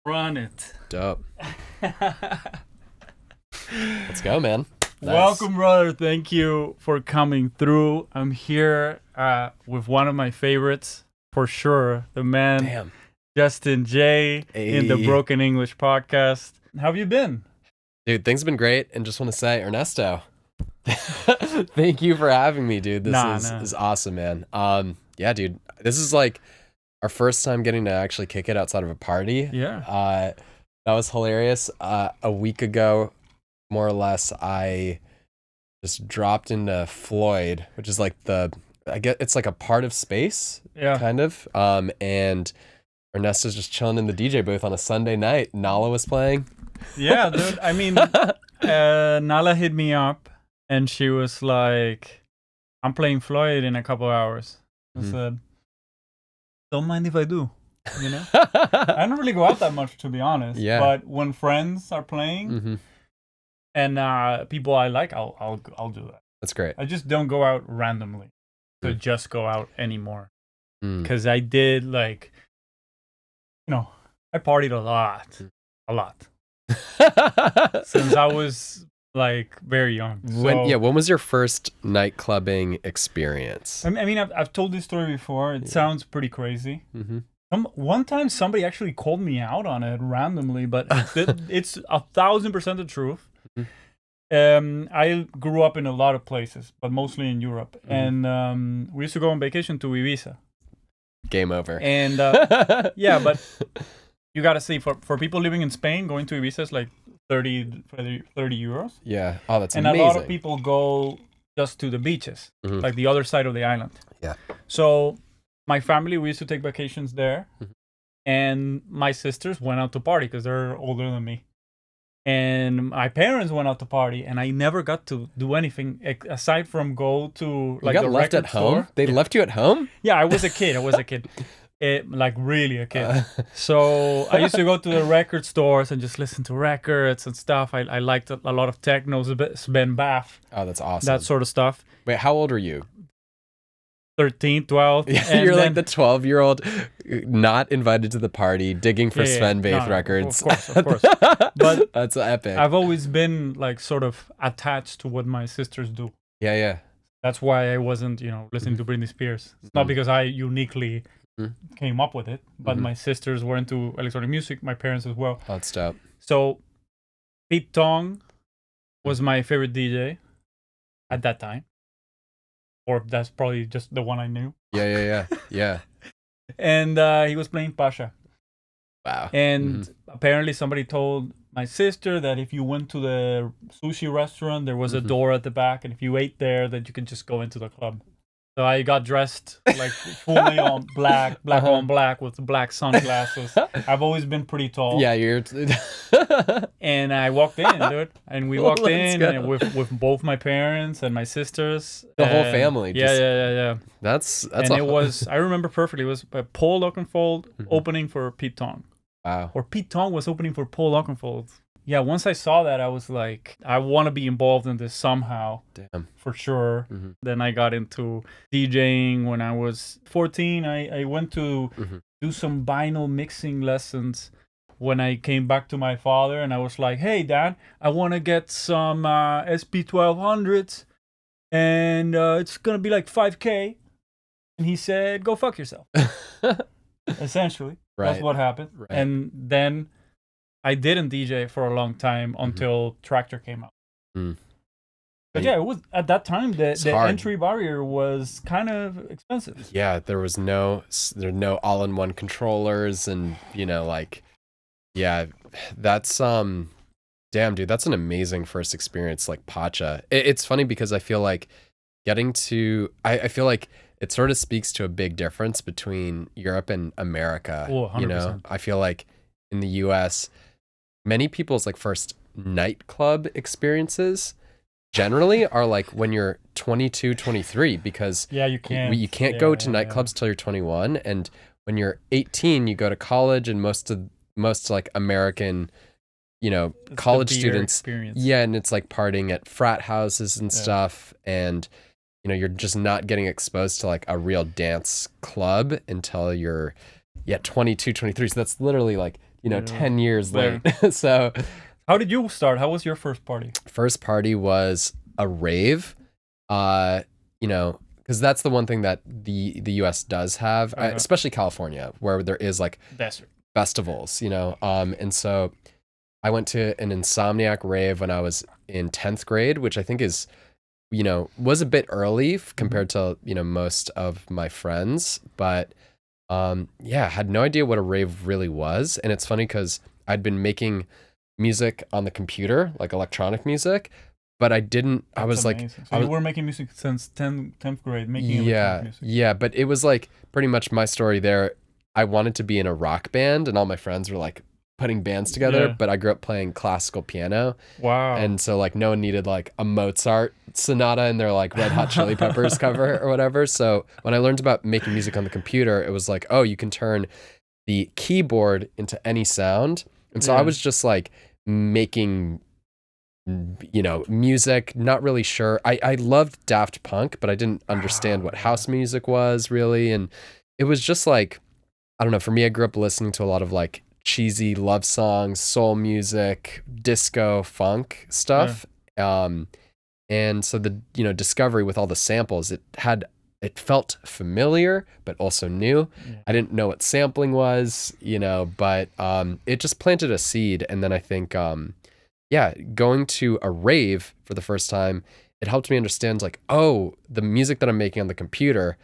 Run it. Dope. Let's go, man. Nice. Welcome, brother. Thank you for coming through. I'm here with one of my favorites, for sure. The man, Damn. Justin J. in the Broken English podcast. How have you been? Dude, things have been great. And just want to say, Ernesto, thank you for having me, dude. This is awesome, man. Yeah, dude. This is like our first time getting to actually kick it outside of a party. Yeah. That was hilarious. A week ago, more or less, I just dropped into Floyd, which is like I guess it's like a part of space, kind of. And Ernesto's just chilling in the DJ booth on a Sunday night. Nala was playing. Yeah, dude. I mean, Nala hit me up and she was like, I'm playing Floyd in a couple hours. I said, don't mind if I do, you know? I don't really go out that much, to be honest. Yeah. But when friends are playing and people I like, I'll do that. That's great. I just don't go out randomly to just go out anymore. Because I did, like, I partied a lot. Since I was like very young. When was your first nightclubbing experience? I mean, I've told this story before. It sounds pretty crazy. One time somebody actually called me out on it randomly, but it's 1,000% the truth. I grew up in a lot of places, but mostly in Europe, and we used to go on vacation to Ibiza. Game over. And yeah, but you gotta see, for people living in Spain, going to Ibiza is like 30 euros. Yeah. Oh, that's amazing. And a lot of people go just to the beaches, like the other side of the island. Yeah. So my family, we used to take vacations there, and my sisters went out to party because they're older than me. And my parents went out to party, and I never got to do anything aside from go to like the left at home. store. They left you at home? Yeah, I was a kid. Like really a kid. So I used to go to the record stores and just listen to records and stuff. I liked a lot of techno, Sven Bath. Oh, that's awesome. That sort of stuff. Wait, how old are you? 13, 12. Yeah, you're like the 12-year-old not invited to the party, digging for Sven Bath records. Of course. But that's epic. I've always been like sort of attached to what my sisters do. Yeah. That's why I wasn't, listening to Britney Spears. It's not because I uniquely came up with it, but my sisters were into electronic music, my parents as well. That's dope. So Pete Tong was my favorite DJ at that time. Or that's probably just the one I knew. Yeah. And he was playing Pasha. Wow. And apparently somebody told my sister that if you went to the sushi restaurant, there was a door at the back, and if you ate there, that you could just go into the club. So I got dressed like fully on black on black with black sunglasses. I've always been pretty tall. Yeah, you're. And I walked in, dude. And we walked in and with both my parents and my sisters. The whole family. Yeah. That's. And it was. I remember perfectly. It was Paul Oakenfold opening for Pete Tong. Wow. Or Pete Tong was opening for Paul Oakenfold. Yeah, once I saw that, I was like, I want to be involved in this somehow. Damn. For sure. Then I got into DJing when I was 14. I went to do some vinyl mixing lessons when I came back to my father. And I was like, hey, Dad, I want to get some SP1200s. And it's going to be like $5K. And he said, go fuck yourself. Essentially. Right. That's what happened. Right. And then I didn't DJ for a long time until Tractor came out. But yeah, it was at that time the entry barrier was kind of expensive. Yeah, there were no all-in-one controllers, and that's damn, dude, that's an amazing first experience, like Pacha. It's funny because I feel like I feel like it sort of speaks to a big difference between Europe and America. Oh, 100%. I feel like in the US, many people's like first nightclub experiences generally are like when you're 22, 23, because you can't go to nightclubs till you're 21, and when you're 18 you go to college, and most like American college students experience. And it's like partying at frat houses and stuff, and you're just not getting exposed to like a real dance club until you're yeah, 22, 23. So that's literally like, 10 years late. So how did you start? How was your first party? First party was a rave. Because that's the one thing that the US does have, especially California, where there is like desert festivals, and so I went to an Insomniac rave when I was in 10th grade, which I think is, was a bit early compared to, most of my friends, but had no idea what a rave really was. And it's funny because I'd been making music on the computer, like electronic music, but I didn't. That's I was amazing. Like, so you were making music since 10th grade, making electronic music. Yeah, but it was like pretty much my story there. I wanted to be in a rock band, and all my friends were like putting bands together, but I grew up playing classical piano. Wow. And so like no one needed like a Mozart sonata in their like Red Hot Chili Peppers cover or whatever. So when I learned about making music on the computer, it was like, oh, you can turn the keyboard into any sound. And so I was just like making, music, not really sure. I loved Daft Punk, but I didn't understand what house music was really. And it was just like, I don't know, for me, I grew up listening to a lot of like cheesy love songs, soul music, disco, funk stuff. And so the, discovery with all the samples, it felt familiar, but also new. I didn't know what sampling was, but it just planted a seed. And then I think, going to a rave for the first time, it helped me understand like, oh, the music that I'm making on the computer,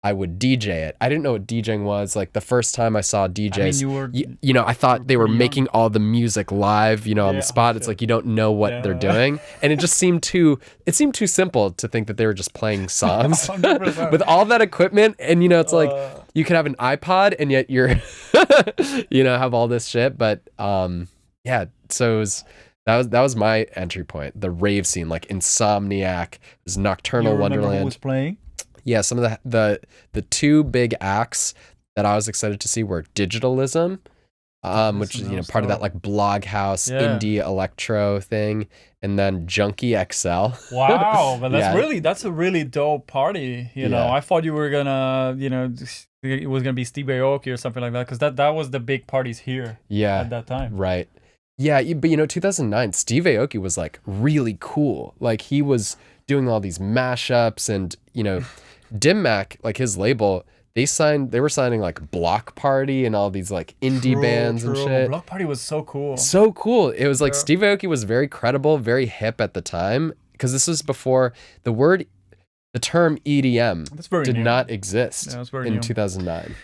I would DJ it. I didn't know what DJing was. Like the first time I saw DJs, I thought they were making all the music live, on the spot. It's like you don't know what they're doing, and it just seemed too simple to think that they were just playing songs with all that equipment. And it's like you could have an iPod, and yet you're, have all this shit. But so that was my entry point. The rave scene, like Insomniac, this Nocturnal Wonderland. Who was playing? Yeah, some of the two big acts that I was excited to see were Digitalism, which is part of that like blog house indie electro thing, and then Junkie XL. Wow, but that's a really dope party. I thought you were gonna it was gonna be Steve Aoki or something like that, because that was the big parties here. At that time. Right. Yeah, but 2009, Steve Aoki was like really cool. Like he was doing all these mashups, and Dim Mak, like his label, they were signing like Block Party and all these like indie bands and shit. Block Party was so cool. So cool. It was like Steve Aoki was very credible, very hip at the time, because this was before the term EDM did not exist in 2009.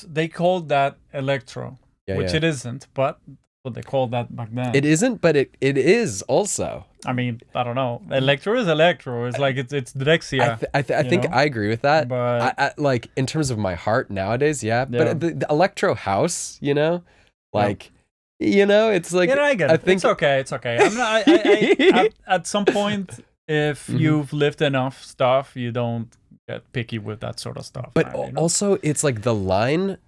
They called that electro, which it isn't, but what they called that back then. It isn't, but it is also. I mean, I don't know. Electro is electro. It's like it's Drexia. I think I agree with that. But I like in terms of my heart nowadays, But the electro house, it's like. I get it. I think it's okay. It's okay. I'm not. At some point, if you've lived enough stuff, you don't get picky with that sort of stuff. But also, it's like the line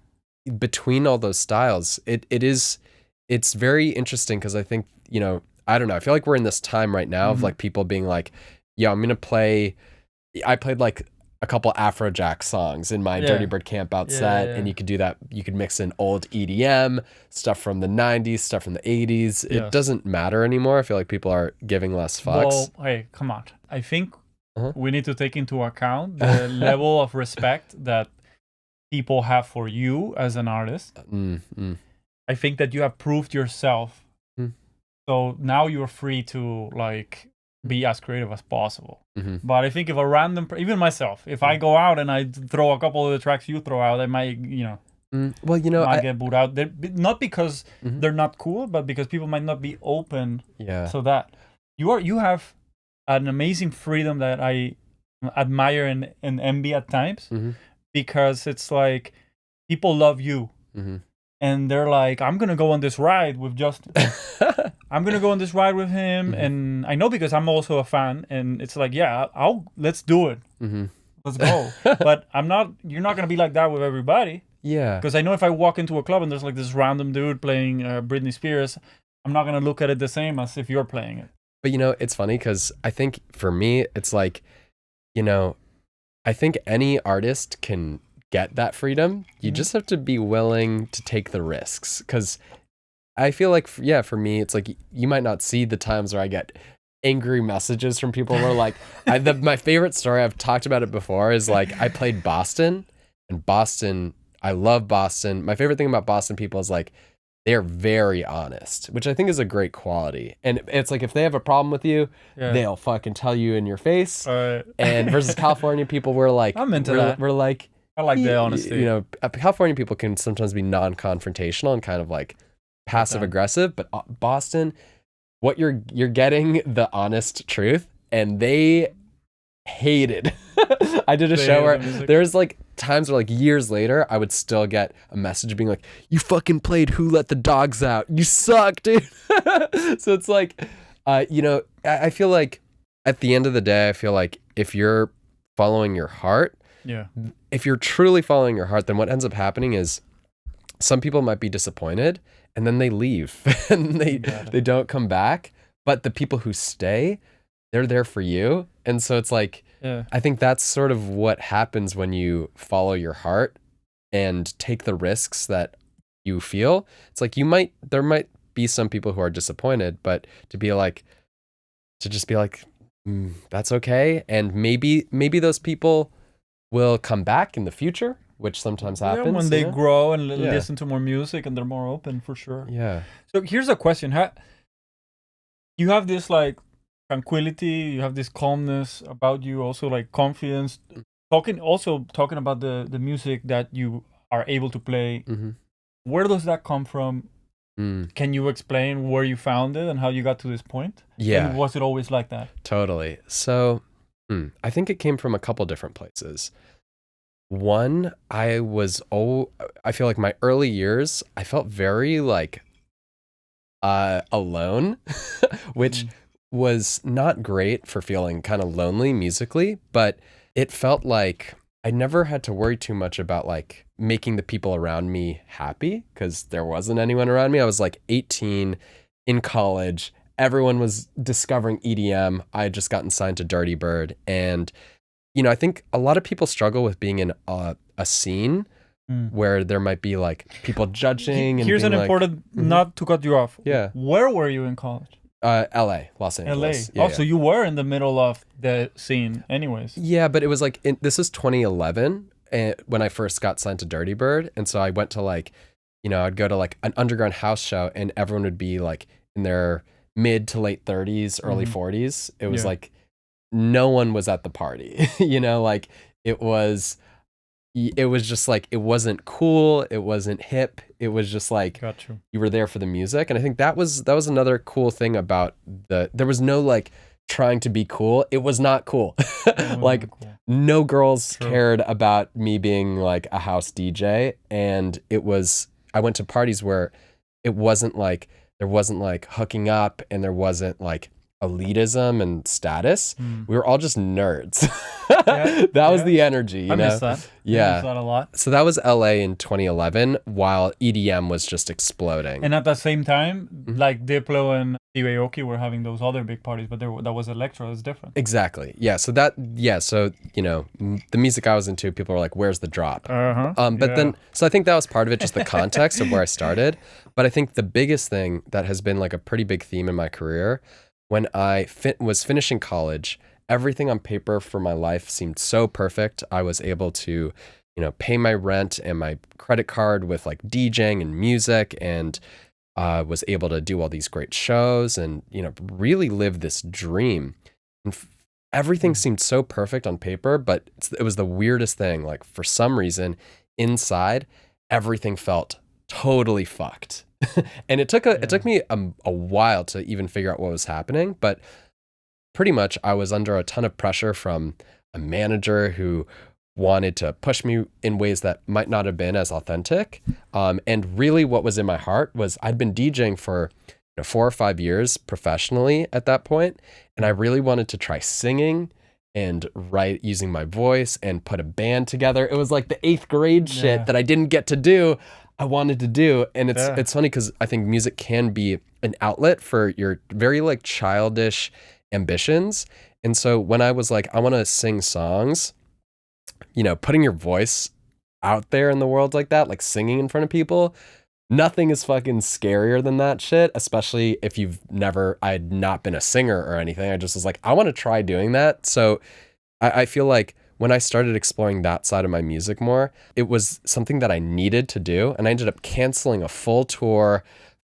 between all those styles. It's very interesting because I think, I don't know. I feel like we're in this time right now of like people being like, yeah, I'm going to play. I played like a couple Afrojack songs in my Dirtybird camp out set. And you could do that. You could mix in old EDM, stuff from the 90s, stuff from the 80s. It doesn't matter anymore. I feel like people are giving less fucks. Well, hey, come on. I think we need to take into account the level of respect that people have for you as an artist. I think that you have proved yourself. So now you're free to like be as creative as possible. But I think if a random, even myself, if I go out and I throw a couple of the tracks you throw out, I might, might get booed out. Not because they're not cool, but because people might not be open. So that you have an amazing freedom that I admire and envy at times, because it's like people love you. And they're like, I'm going to go on this ride with Justin. I'm going to go on this ride with him. And I know because I'm also a fan. And it's like, let's do it. Let's go. But you're not going to be like that with everybody. Yeah. Because I know if I walk into a club and there's like this random dude playing Britney Spears, I'm not going to look at it the same as if you're playing it. But, it's funny because I think for me, it's like, I think any artist can get that freedom. You just have to be willing to take the risks. Because I feel like, for me, it's like you might not see the times where I get angry messages from people who are like, my favorite story, I've talked about it before, is like I played Boston, and Boston, I love Boston. My favorite thing about Boston people is like, they're very honest, which I think is a great quality. And it's like, if they have a problem with you, they'll fucking tell you in your face. And versus California people, we're like, I'm into that. We're like, I like the honesty. You know, California people can sometimes be non-confrontational and kind of like passive aggressive, but Boston, what you're getting the honest truth, and they hated. I did a show where there's like times where like years later I would still get a message being like, you fucking played Who Let the Dogs Out, you suck, dude. So it's like you know, I feel like at the end of the day, I feel like if you're following your heart, if you're truly following your heart, then what ends up happening is some people might be disappointed and then they leave and they don't come back, but the people who stay, they're there for you. And so it's like, I think that's sort of what happens when you follow your heart and take the risks that you feel. It's like there might be some people who are disappointed, but to just be like, that's okay. And maybe those people will come back in the future, which sometimes happens. When they grow and listen to more music and they're more open, for sure. Yeah. So here's a question. You have this like tranquility, you have this calmness about you, also like confidence. Talking about the music that you are able to play. Where does that come from? Can you explain where you found it and how you got to this point? Yeah. And was it always like that? Totally. So I think it came from a couple different places. One, I feel like my early years, I felt very like alone, which was not great for feeling kind of lonely musically, but it felt like I never had to worry too much about like making the people around me happy, because there wasn't anyone around me. I was like 18 in college. Everyone was discovering EDM. I had just gotten signed to Dirtybird, and you know, I think a lot of people struggle with being in a scene where there might be like people judging. Here's an important, not to cut you off. Yeah. Where were you in college? LA, Los Angeles. LA. So you were in the middle of the scene anyways. Yeah, but it was like, this is 2011 when I first got signed to Dirtybird. And so I went to like, you know, I'd go to like an underground house show and everyone would be like in their mid to late 30s, early 40s. It was like, no one was at the party, you know, like it was just like, it wasn't cool. It wasn't hip. It was just like, you were there for the music. And I think that was another cool thing about there was no like trying to be cool. It was not cool. Like no girls cared about me being like a house DJ. And I went to parties where it wasn't like, there wasn't like hooking up and there wasn't like elitism and status. We were all just nerds. That was the energy, you know? Miss that. Yeah. I miss that a lot. So that was LA in 2011 while EDM was just exploding. And at the same time, like Diplo and Steve Aoki were having those other big parties, but that was electro. It's different. Exactly. Yeah. So you know, the music I was into, people were like, where's the drop? Then, so I think that was part of it, just the context of where I started. But I think the biggest thing that has been like a pretty big theme in my career, when I was finishing college, everything on paper for my life seemed so perfect. I was able to, you know, pay my rent and my credit card with like DJing and music, and was able to do all these great shows and, you know, really live this dream. And everything seemed so perfect on paper, but it was the weirdest thing. Like for some reason, inside, everything felt totally fucked. And it took me a while to even figure out what was happening, but pretty much I was under a ton of pressure from a manager who wanted to push me in ways that might not have been as authentic. And really what was in my heart was I'd been DJing for 4 or 5 years professionally at that point, and I really wanted to try singing and write using my voice and put a band together. It was like the 8th grade shit that I didn't get to do. I wanted to do. And it's funny because I think music can be an outlet for your very like childish ambitions. And so when I was like, I want to sing songs, you know, putting your voice out there in the world like that, like singing in front of people. Nothing is fucking scarier than that shit, especially if I had not been a singer or anything. I just was like, I want to try doing that. So I feel like when I started exploring that side of my music more, it was something that I needed to do. And I ended up canceling a full tour,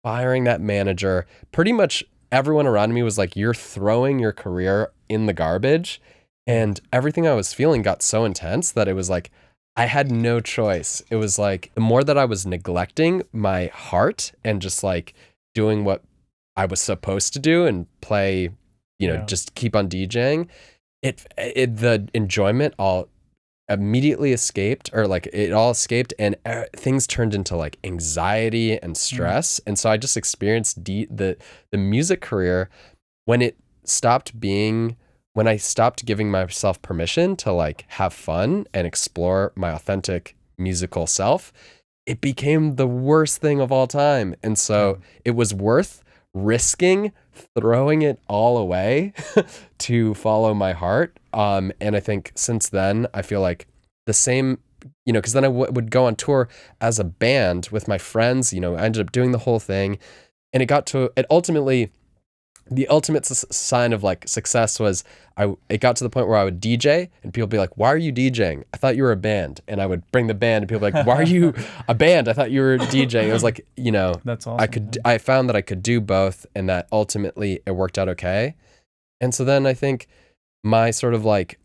firing that manager. Pretty much everyone around me was like, you're throwing your career in the garbage. And everything I was feeling got so intense that it was like, I had no choice. It was like the more that I was neglecting my heart and just like doing what I was supposed to do and play, just keep on DJing, the enjoyment all immediately escaped, or like it all escaped, and things turned into like anxiety and stress. And so I just experienced the music career when I stopped giving myself permission to like have fun and explore my authentic musical self. It became the worst thing of all time. And so it was worth risking throwing it all away to follow my heart. And I think since then, I feel like the same, because then I would go on tour as a band with my friends. I ended up doing the whole thing, and the ultimate sign of like success was it got to the point where I would DJ and people would be like, why are you DJing? I thought you were a band. And I would bring the band and people would be like, why are you a band? I thought you were DJing. It was like, that's awesome. I found that I could do both, and that ultimately it worked out okay. And so then I think my sort of like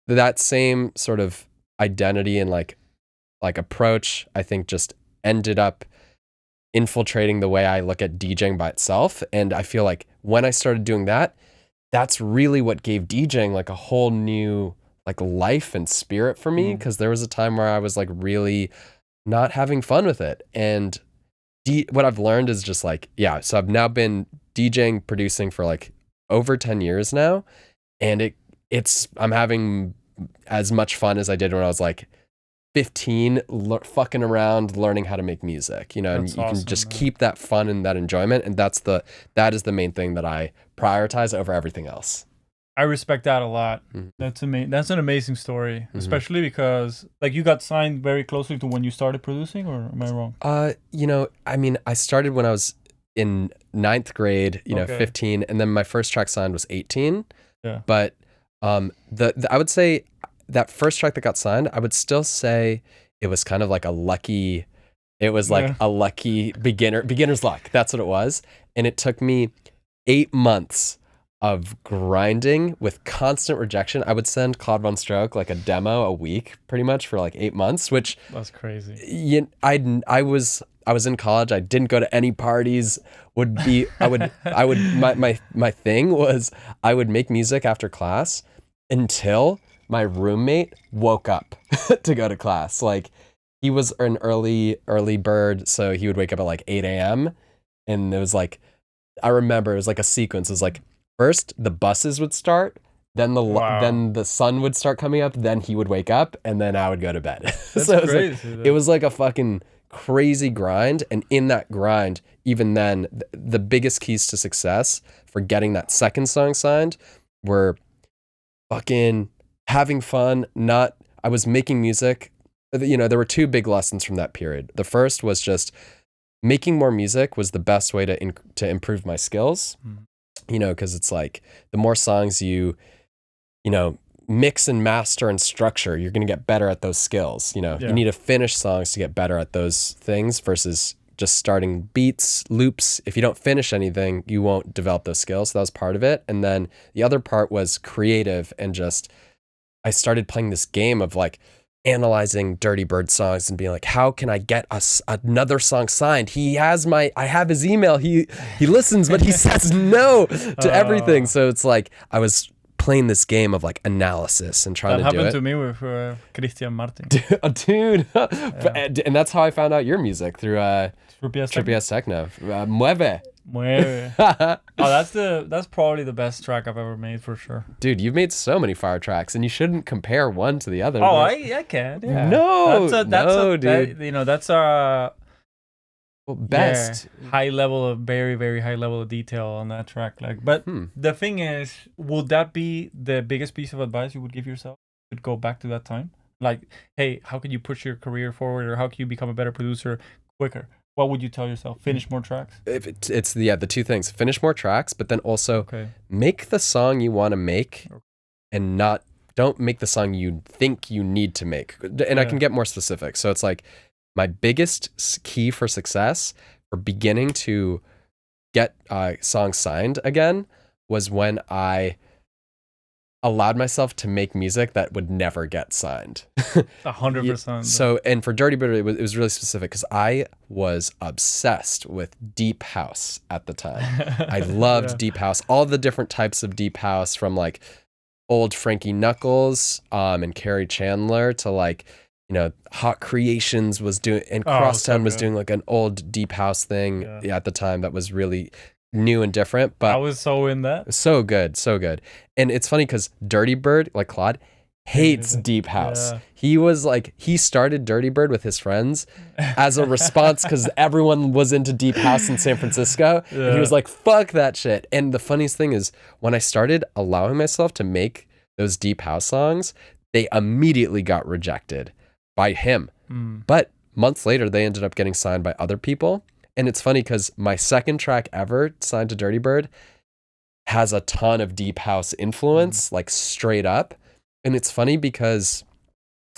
that same sort of identity and like approach, I think just ended up infiltrating the way I look at DJing by itself. And I feel like when I started doing that, that's really what gave DJing like a whole new like life and spirit for me. Because there was a time where I was like really not having fun with it. And what I've learned is just like, so I've now been DJing, producing for like over 10 years now. And I'm having as much fun as I did when I was like 15, fucking around, learning how to make music, and you can just keep that fun and that enjoyment. And that is the main thing that I prioritize over everything else. I respect that a lot. That's an amazing story, especially because like you got signed very closely to when you started producing, or am I wrong? I started when I was in 9th grade, 15, and then my first track signed was 18. Yeah. But I would say that first track that got signed, I would still say it was kind of like a lucky beginner's luck. That's what it was. And it took me 8 months of grinding with constant rejection. I would send Claude Von Stroke like a demo a week pretty much for like 8 months, which that's crazy. I was in college. I didn't go to any parties. My thing was I would make music after class until my roommate woke up to go to class. Like, he was an early bird, so he would wake up at like 8 a.m. And it was like, I remember it was like a sequence. It was like, first the buses would start, then the sun would start coming up, then he would wake up, and then I would go to bed. That's so crazy. It was like a fucking crazy grind. And in that grind, even then, the biggest keys to success for getting that second song signed were fucking having fun. I was making music. There were two big lessons from that period. The first was just making more music was the best way to improve my skills. Because it's like the more songs you mix and master and structure, you're going to get better at those skills. You need to finish songs to get better at those things versus just starting beats, loops. If you don't finish anything, you won't develop those skills. So that was part of it. And then the other part was creative, and just I started playing this game of like analyzing Dirtybird songs and being like, how can I get another song signed? I have his email. He listens, but he says no to everything. So it's like I was playing this game of like analysis and trying to do it. That happened to me with Christian Martin. Dude. And that's how I found out your music, through Trippy Techno. Mueve. That's probably the best track I've ever made, for sure. Dude, you've made so many fire tracks, and you shouldn't compare one to the other. Oh, I can. Yeah. No, dude. That's our best high level of very, very high level of detail on that track. Like, but the thing is, would that be the biggest piece of advice you would give yourself to go back to that time? Like, hey, how can you push your career forward, or how can you become a better producer quicker? What would you tell yourself? Finish more tracks? It's the two things. Finish more tracks, but then also make the song you want to make and don't make the song you think you need to make. And I can get more specific. So it's like my biggest key for success for beginning to get songs signed again was when I allowed myself to make music that would never get signed. 100%. So, and for Dirtybird, it was really specific because I was obsessed with deep house at the time. I loved deep house, all the different types of deep house, from like old Frankie Knuckles and Carrie Chandler to like, Hot Creations was doing, and Crosstown was doing like an old deep house thing at the time that was really new and different. But I was so in that. So good. And it's funny because Dirtybird, like Claude, hates deep house. He started Dirtybird with his friends as a response because everyone was into deep house in San Francisco. And he was like, fuck that shit. And the funniest thing is when I started allowing myself to make those deep house songs, they immediately got rejected by him. But months later, they ended up getting signed by other people. And it's funny because my second track ever signed to Dirtybird has a ton of deep house influence, like straight up. And it's funny because,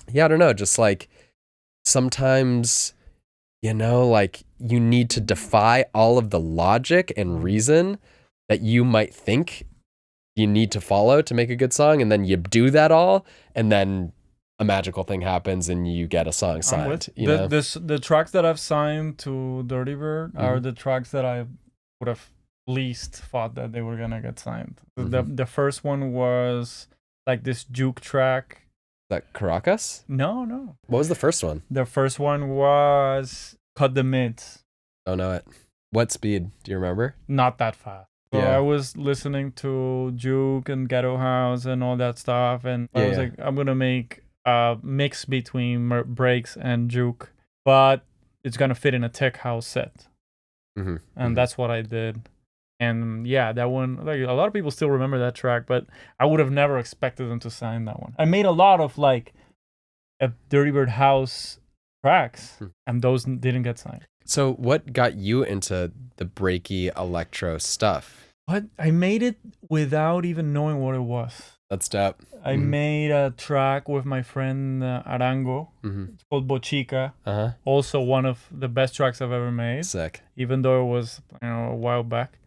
I don't know, just like sometimes, like you need to defy all of the logic and reason that you might think you need to follow to make a good song. And then you do that all, and then a magical thing happens and you get a song signed. The tracks that I've signed to Dirtybird are the tracks that I would have least thought that they were gonna get signed. The first one was like this juke track. That Caracas? No. What was the first one? The first one was Cut the Mids. Don't know it. What speed? Do you remember? Not that fast. So I was listening to juke and ghetto house and all that stuff, and I was like, I'm gonna make mix between breaks and juke, but it's gonna fit in a tech house set. And that's what I did. And that one, like a lot of people still remember that track, but I would have never expected them to sign that one. I made a lot of like Dirtybird house tracks, and those didn't get signed. So what got you into the breaky electro stuff? What? I made it without even knowing what it was. That's dope. I made a track with my friend Arango. It's called Bochica. Also one of the best tracks I've ever made. Sick. Even though it was a while back.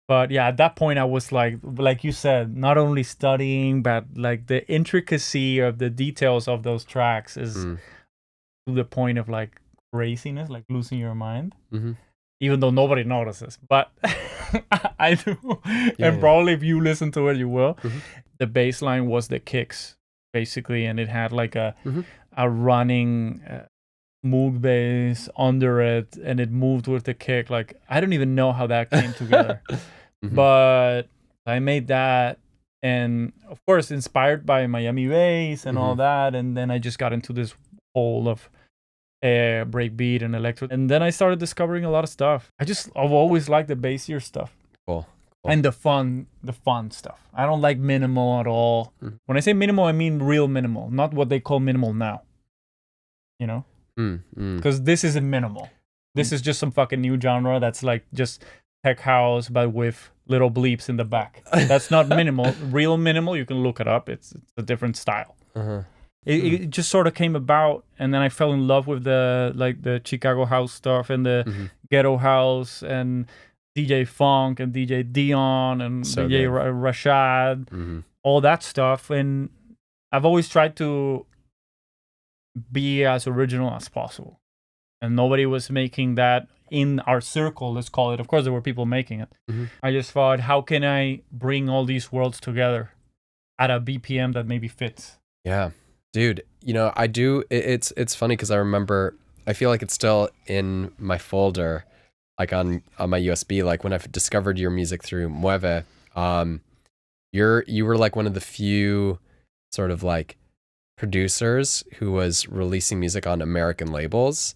But at that point I was like you said, not only studying, but like the intricacy of the details of those tracks is to the point of like craziness, like losing your mind. Even though nobody notices, but I do. Probably if you listen to it, you will. The bass line was the kicks, basically, and it had like a running moog bass under it, and it moved with the kick. Like, I don't even know how that came together. But I made that, and of course, inspired by Miami bass and all that, and then I just got into this hole of breakbeat and electro, and then I started discovering a lot of stuff. I've always liked the bassier stuff. Cool. And the fun stuff. I don't like minimal at all. When I say minimal, I mean real minimal, not what they call minimal now. Because this isn't minimal. This is just some fucking new genre that's like just tech house, but with little bleeps in the back. That's not minimal. Real minimal, you can look it up. It's a different style. It just sort of came about, and then I fell in love with the Chicago house stuff and the ghetto house and DJ Funk and DJ Dion and DJ Rashad, all that stuff. And I've always tried to be as original as possible. And nobody was making that in our circle, let's call it. Of course, there were people making it. I just thought, how can I bring all these worlds together at a BPM that maybe fits? Yeah. Dude, I do. It's funny because I feel like it's still in my folder, like on my USB. Like when I discovered your music through Mueve, you were like one of the few sort of like producers who was releasing music on American labels,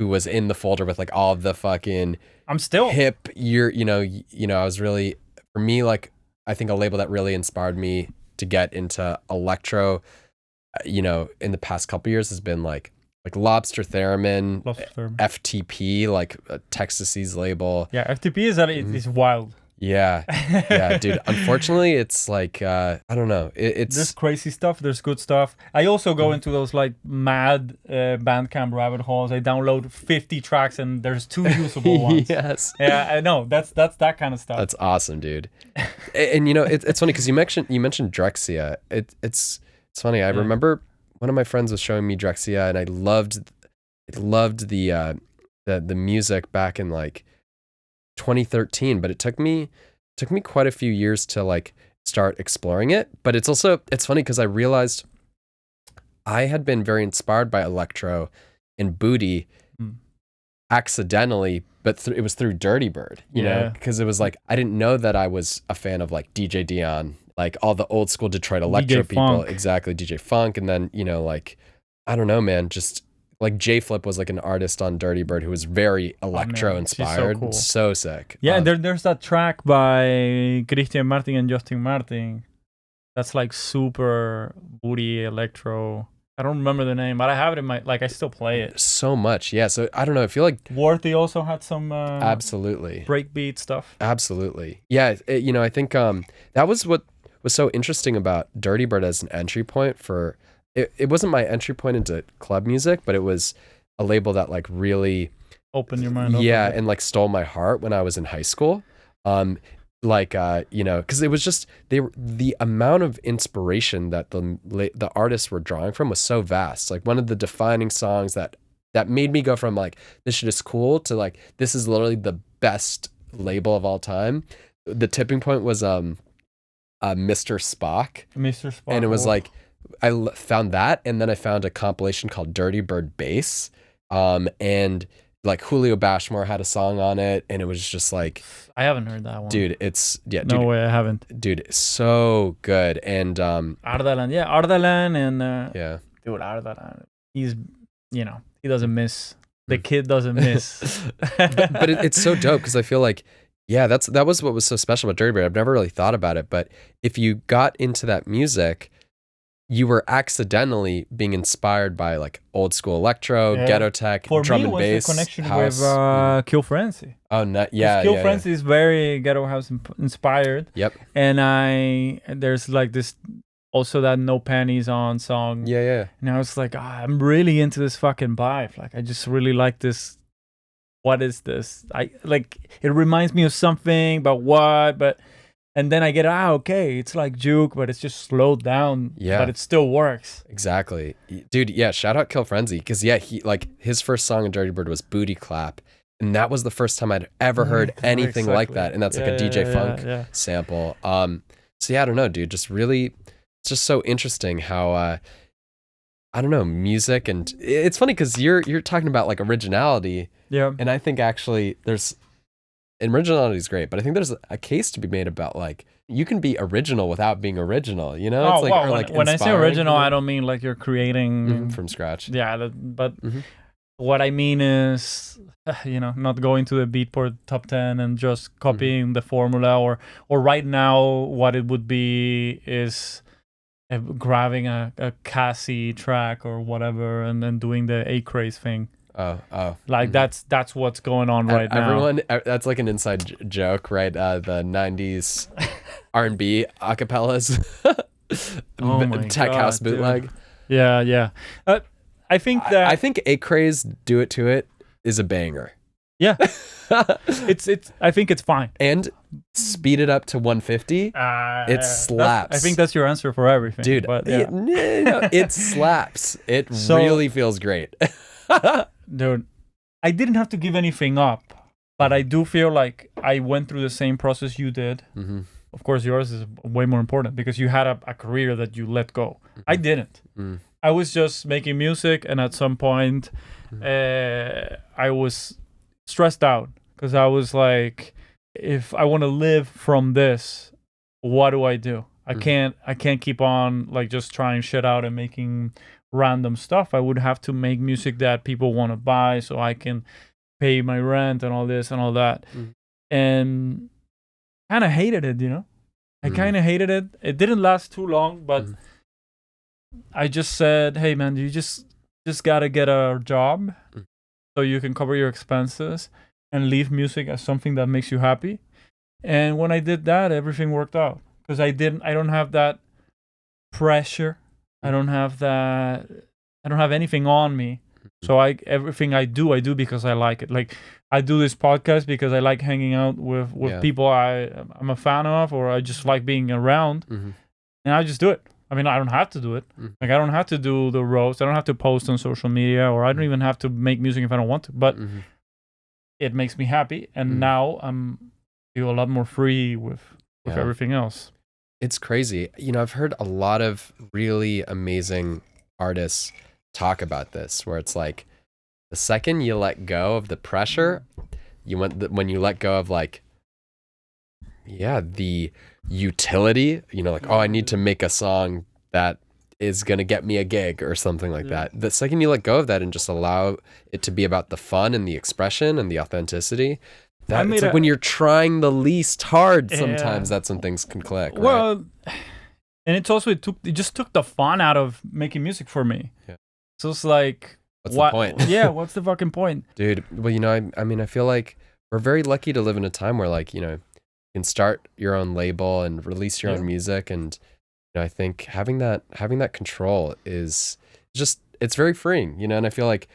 who was in the folder with like all of the fucking I'm still hip. I was really, for me, like I think a label that really inspired me to get into electro in the past couple years has been like Lobster Theremin, FTP, like Texas label. Yeah, FTP is wild. Yeah, dude. Unfortunately, it's like I don't know. It's there's crazy stuff. There's good stuff. I also go into those like mad Bandcamp rabbit holes. I download 50 tracks and there's 2 usable ones. Yes. Yeah, I know. That's that kind of stuff. That's awesome, dude. And it's funny because you mentioned Drexciya. It's funny. I remember one of my friends was showing me Drexciya, and I loved the music back in like 2013, but it took me quite a few years to like start exploring it. But it's funny because I realized I had been very inspired by electro and booty accidentally, but it was through Dirtybird, you know, because it was like I didn't know that I was a fan of like DJ Dion, like all the old school Detroit electro people, exactly, DJ Funk, and then like I don't know, man, just like J-Flip was like an artist on Dirtybird who was very electro inspired. So cool. So sick. Yeah, there's that track by Christian Martin and Justin Martin. That's like super booty electro. I don't remember the name, but I have it in my, like I still play it. So much. Yeah. So I don't know. I feel like Worthy also had some absolutely breakbeat stuff. Absolutely. Yeah. I think that was what was so interesting about Dirtybird as an entry point for it wasn't my entry point into club music, but it was a label that like really opened your mind up. Yeah, and like stole my heart when I was in high school. Because it was just the amount of inspiration that the artists were drawing from was so vast. Like one of the defining songs that made me go from like this shit is cool to like this is literally the best label of all time. The tipping point was Mr. Spock. Mr. Spock. And it was like I found that, and then I found a compilation called Dirtybird Bass, and like Julio Bashmore had a song on it, and it was just like I haven't heard that one, dude. No way, I haven't, dude. So good. And Ardalan, and dude, Ardalan. He's he doesn't miss. The kid doesn't miss. but it's so dope because I feel like that was what was so special about Dirtybird. I've never really thought about it, but if you got into that music, you were accidentally being inspired by like old school electro, ghetto tech, drum and bass. For me, it was the connection house. with Kill Frenzy. Oh, Kill Frenzy is very ghetto house inspired. Yep. And there's like this, also that No Panties On song. Yeah. And I was like, I'm really into this fucking vibe. Like, I just really like this. What is this? It reminds me of something, but what? And then I get, okay, it's like juke, but it's just slowed down. Yeah. But it still works. Exactly. Dude, yeah, shout out Kill Frenzy. Because, he like his first song in Dirtybird was Booty Clap. And that was the first time I'd ever heard anything like that. And that's like a DJ Funk sample. So, I don't know, dude. Just really, it's just so interesting how, I don't know, music. And it's funny because you're talking about like originality. Yeah. And I think actually originality is great, but I think there's a case to be made about like you can be original without being original. You know, it's like when I say original, I don't mean like you're creating from scratch. Yeah, but what I mean is, not going to the Beatport top 10 and just copying the formula, or right now what it would be is grabbing a Cassie track or whatever and then doing the A-Craze thing. Oh. Like that's what's going on right now. Everyone, that's like an inside joke, right? The 90s R&B acapellas. Oh my Tech God, house bootleg. Dude. Yeah. I think A-Craze Do It To It is a banger. Yeah. I think it's fine. And speed it up to 150. It slaps. I think that's your answer for everything. Dude, but it slaps. It really feels great. Dude, I didn't have to give anything up, but I do feel like I went through the same process you did. Mm-hmm. Of course, yours is way more important because you had a career that you let go. Mm-hmm. I didn't. I was just making music, and at some point, I was stressed out because I was like, if I want to live from this, what do I do? I can't keep on like just trying shit out and making random stuff. I would have to make music that people want to buy so I can pay my rent and all this and all that. And kind of hated it, I kind of hated it. It didn't last too long, but I just said, hey man, you just gotta get a job so you can cover your expenses and leave music as something that makes you happy. And when I did that, everything worked out because I don't have that pressure. I don't have anything on me. So everything I do because I like it. Like I do this podcast because I like hanging out with people I'm a fan of, or I just like being around, and I just do it. I mean, I don't have to do it. Like I don't have to do the roast. I don't have to post on social media, or I don't even have to make music if I don't want to. But it makes me happy, and now feel a lot more free with everything else. It's crazy. I've heard a lot of really amazing artists talk about this, where it's like the second you let go of the pressure, when you let go of like, the utility, like, oh, I need to make a song that is going to get me a gig or something like that. The second you let go of that and just allow it to be about the fun and the expression and the authenticity, it's like when you're trying the least hard, sometimes that's when things can click. Right? Well, and it's also, it just took the fun out of making music for me. Yeah. So it's like, what's the point? Yeah, what's the fucking point? Dude, well, I mean, I feel like we're very lucky to live in a time where, like, you can start your own label and release your own music. And, I think having that control is just, it's very freeing, and I feel like,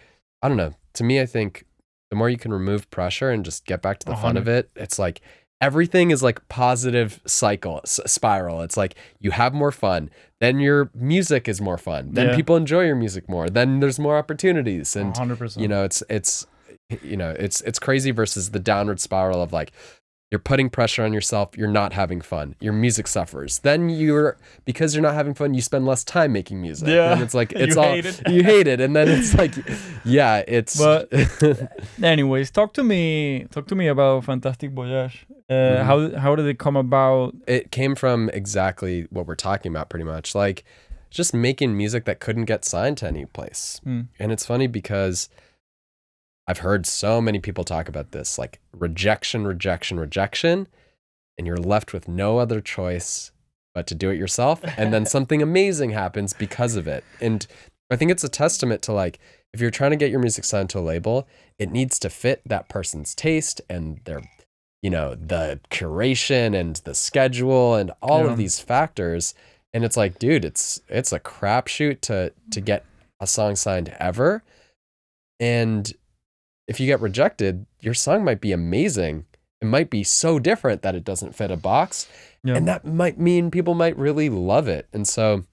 I don't know, to me, I think the more you can remove pressure and just get back to the fun of it, it's like everything is like positive spiral. It's like you have more fun, then your music is more fun, then people enjoy your music more, then there's more opportunities, and 100%. It's crazy versus the downward spiral of like you're putting pressure on yourself, you're not having fun, your music suffers, then because you're not having fun, you spend less time making music, and it's like you hate it, and then it's like but anyways, talk to me about Fantastic Voyage. How did it come about? It came from exactly what we're talking about, pretty much, like just making music that couldn't get signed to any place. And it's funny because I've heard so many people talk about this, like rejection, and you're left with no other choice but to do it yourself. And then something amazing happens because of it. And I think it's a testament to, like, if you're trying to get your music signed to a label, it needs to fit that person's taste and their, the curation and the schedule and all of these factors. And it's like, dude, it's a crapshoot to get a song signed ever. And if you get rejected, your song might be amazing. It might be so different that it doesn't fit a box. Yeah. And that might mean people might really love it. And so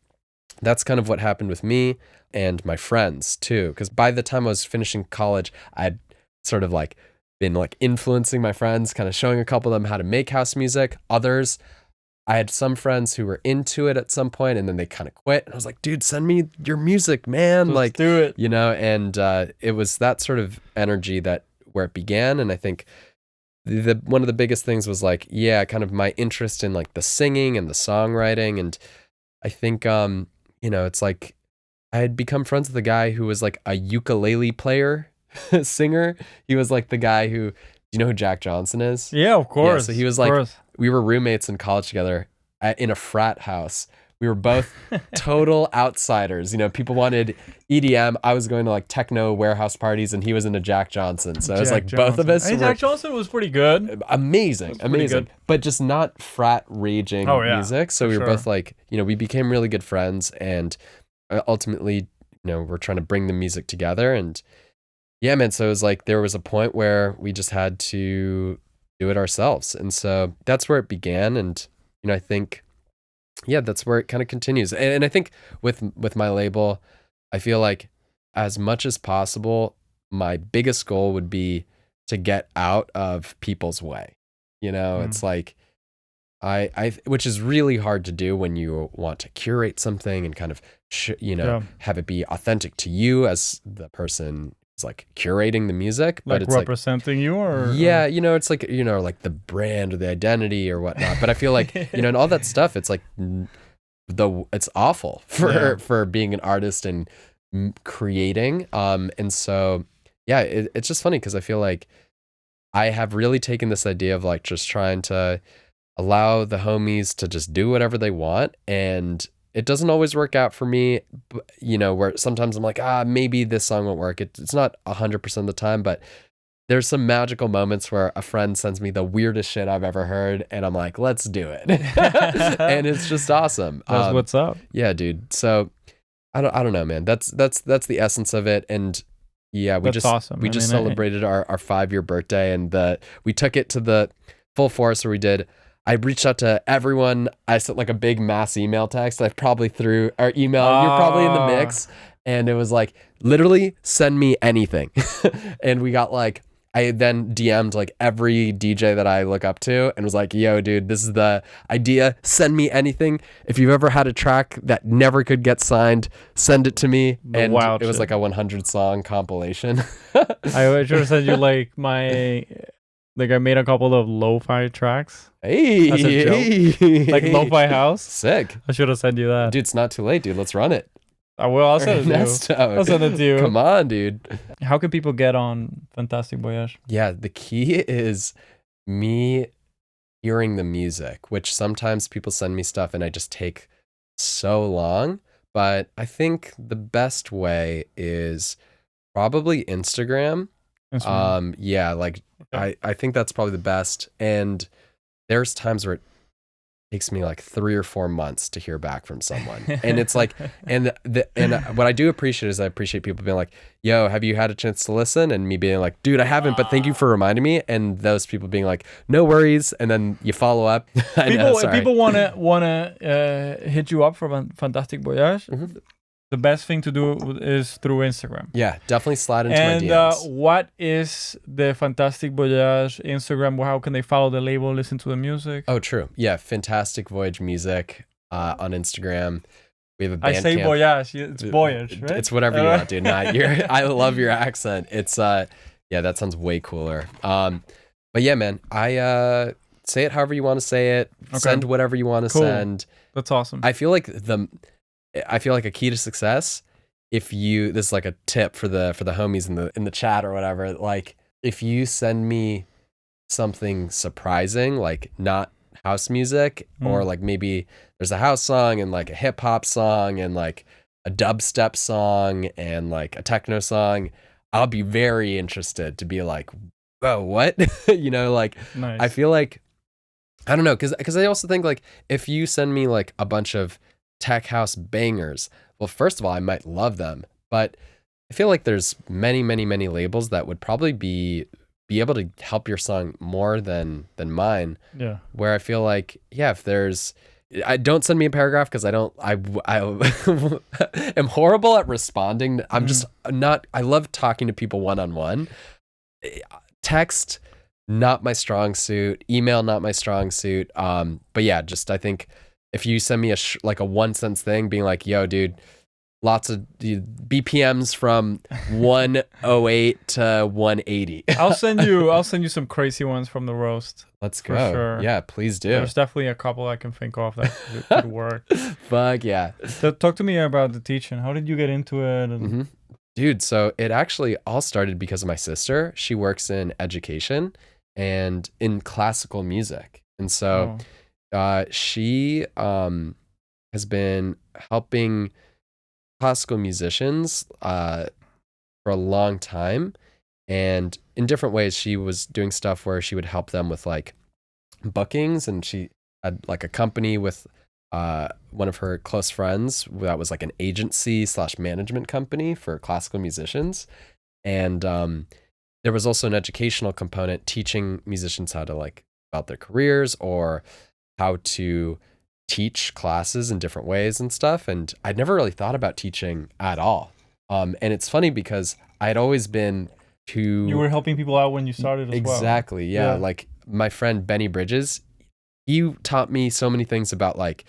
that's kind of what happened with me and my friends too. Because by the time I was finishing college, I'd sort of like been like influencing my friends, kind of showing a couple of them how to make house music. Others, I had some friends who were into it at some point, and then they kind of quit. And I was like, dude, send me your music, man. Let's like, do it. And it was that sort of energy where it began. And I think one of the biggest things was like, kind of my interest in like the singing and the songwriting. And I think, it's like I had become friends with a guy who was like a ukulele player, singer. He was like the guy who, do you know who Jack Johnson is? Yeah, of course. Yeah, so he was like, we were roommates in college together in a frat house. We were both total outsiders. People wanted EDM. I was going to like techno warehouse parties, and he was into Jack Johnson. So it was like both of us. Jack Johnson was pretty good. Amazing. Good. But just not frat raging music. So we were both like, we became really good friends, and ultimately, we're trying to bring the music together. And yeah, man. So it was like there was a point where we just had to do it ourselves. And so that's where it began. And, I think, that's where it kind of continues. And I think with my label, I feel like as much as possible, my biggest goal would be to get out of people's way. It's like, which is really hard to do when you want to curate something and kind of, have it be authentic to you as the person is like curating the music, but it's representing you, or it's like like the brand or the identity or whatnot. But I feel like and all that stuff, it's like it's awful for being an artist and creating. And so it's just funny because I feel like I have really taken this idea of like just trying to allow the homies to just do whatever they want, and it doesn't always work out for me, you know, where sometimes I'm like, maybe this song won't work. It's not 100% of the time, but there's some magical moments where a friend sends me the weirdest shit I've ever heard, and I'm like, let's do it. And it's just awesome. That's what's up. Yeah, dude. So I don't know, man. That's the essence of it. And yeah, we just celebrated our 5-year birthday, and we took it to the full force where I reached out to everyone. I sent like a big mass email text. I probably threw our email. You're probably in the mix. And it was like, literally send me anything. And we got like, I then DM'd like every DJ that I look up to and was like, yo, dude, this is the idea. Send me anything. If you've ever had a track that never could get signed, send it to me. And it was like a 100 song compilation. I should have sent you like I made a couple of lo-fi tracks. Hey, as a joke. Like lo-fi house. Sick. I should have sent you that. Dude, it's not too late, dude. Let's run it. I will. I'll send it to you. I'll send it to you. Come on, dude. How can people get on Fantastic Voyage? Yeah, the key is me hearing the music, which sometimes people send me stuff and I just take so long. But I think the best way is probably Instagram. Yeah, like okay. I think that's probably the best. And there's times where it takes me like 3 or 4 months to hear back from someone. And it's like, and what I do appreciate is I appreciate people being like, yo, have you had a chance to listen? And me being like, dude, I haven't, but thank you for reminding me. And those people being like, no worries. And then you follow up. People wanna hit you up for Fantastic Voyage. Mm-hmm. The best thing to do is through Instagram. Yeah, definitely slide into my DMs. What is the Fantastic Voyage Instagram? How can they follow the label, listen to the music? Oh, true. Yeah, Fantastic Voyage Music on Instagram. We have a Bandcamp. I say Voyage, it's Voyage, right? It's whatever you want, dude. I love your accent. It's yeah, that sounds way cooler. But yeah, man, I say it however you want to say it. Okay. Send whatever you want to send. That's awesome. I feel like a key to success, this is like a tip for the homies in the chat or whatever, like if you send me something surprising, like not house music, or like maybe there's a house song and like a hip hop song and like a dubstep song and like a techno song, I'll be very interested to be like, oh, what? You know, like nice. I feel like, I don't know, because I also think like if you send me like a bunch of tech house bangers, well, first of all, I might love them, but I feel like there's many labels that would probably be able to help your song more than mine. Yeah. Where I feel like, yeah, if I don't send me a paragraph because I am horrible at responding. I'm just not, I love talking to people one-on-one. Text, not my strong suit. Email, not my strong suit. But yeah, just I think if you send me a 1 cent thing being like, yo, dude, lots of BPMs from 108 to 180. I'll send you some crazy ones from the roast. Let's go. For sure. Yeah, please do. There's definitely a couple I can think of that could work. Fuck yeah. So talk to me about the teaching. How did you get into it? And... Dude, so it actually all started because of my sister. She works in education and in classical music. And so she has been helping classical musicians for a long time, and in different ways. She was doing stuff where she would help them with like bookings, and she had like a company with one of her close friends that was like an agency / management company for classical musicians. And there was also an educational component, teaching musicians how to like about their careers or how to teach classes in different ways and stuff. And I'd never really thought about teaching at all. And it's funny because I had always been You were helping people out when you started as well. Exactly. Yeah. Like my friend Benny Bridges, he taught me so many things about like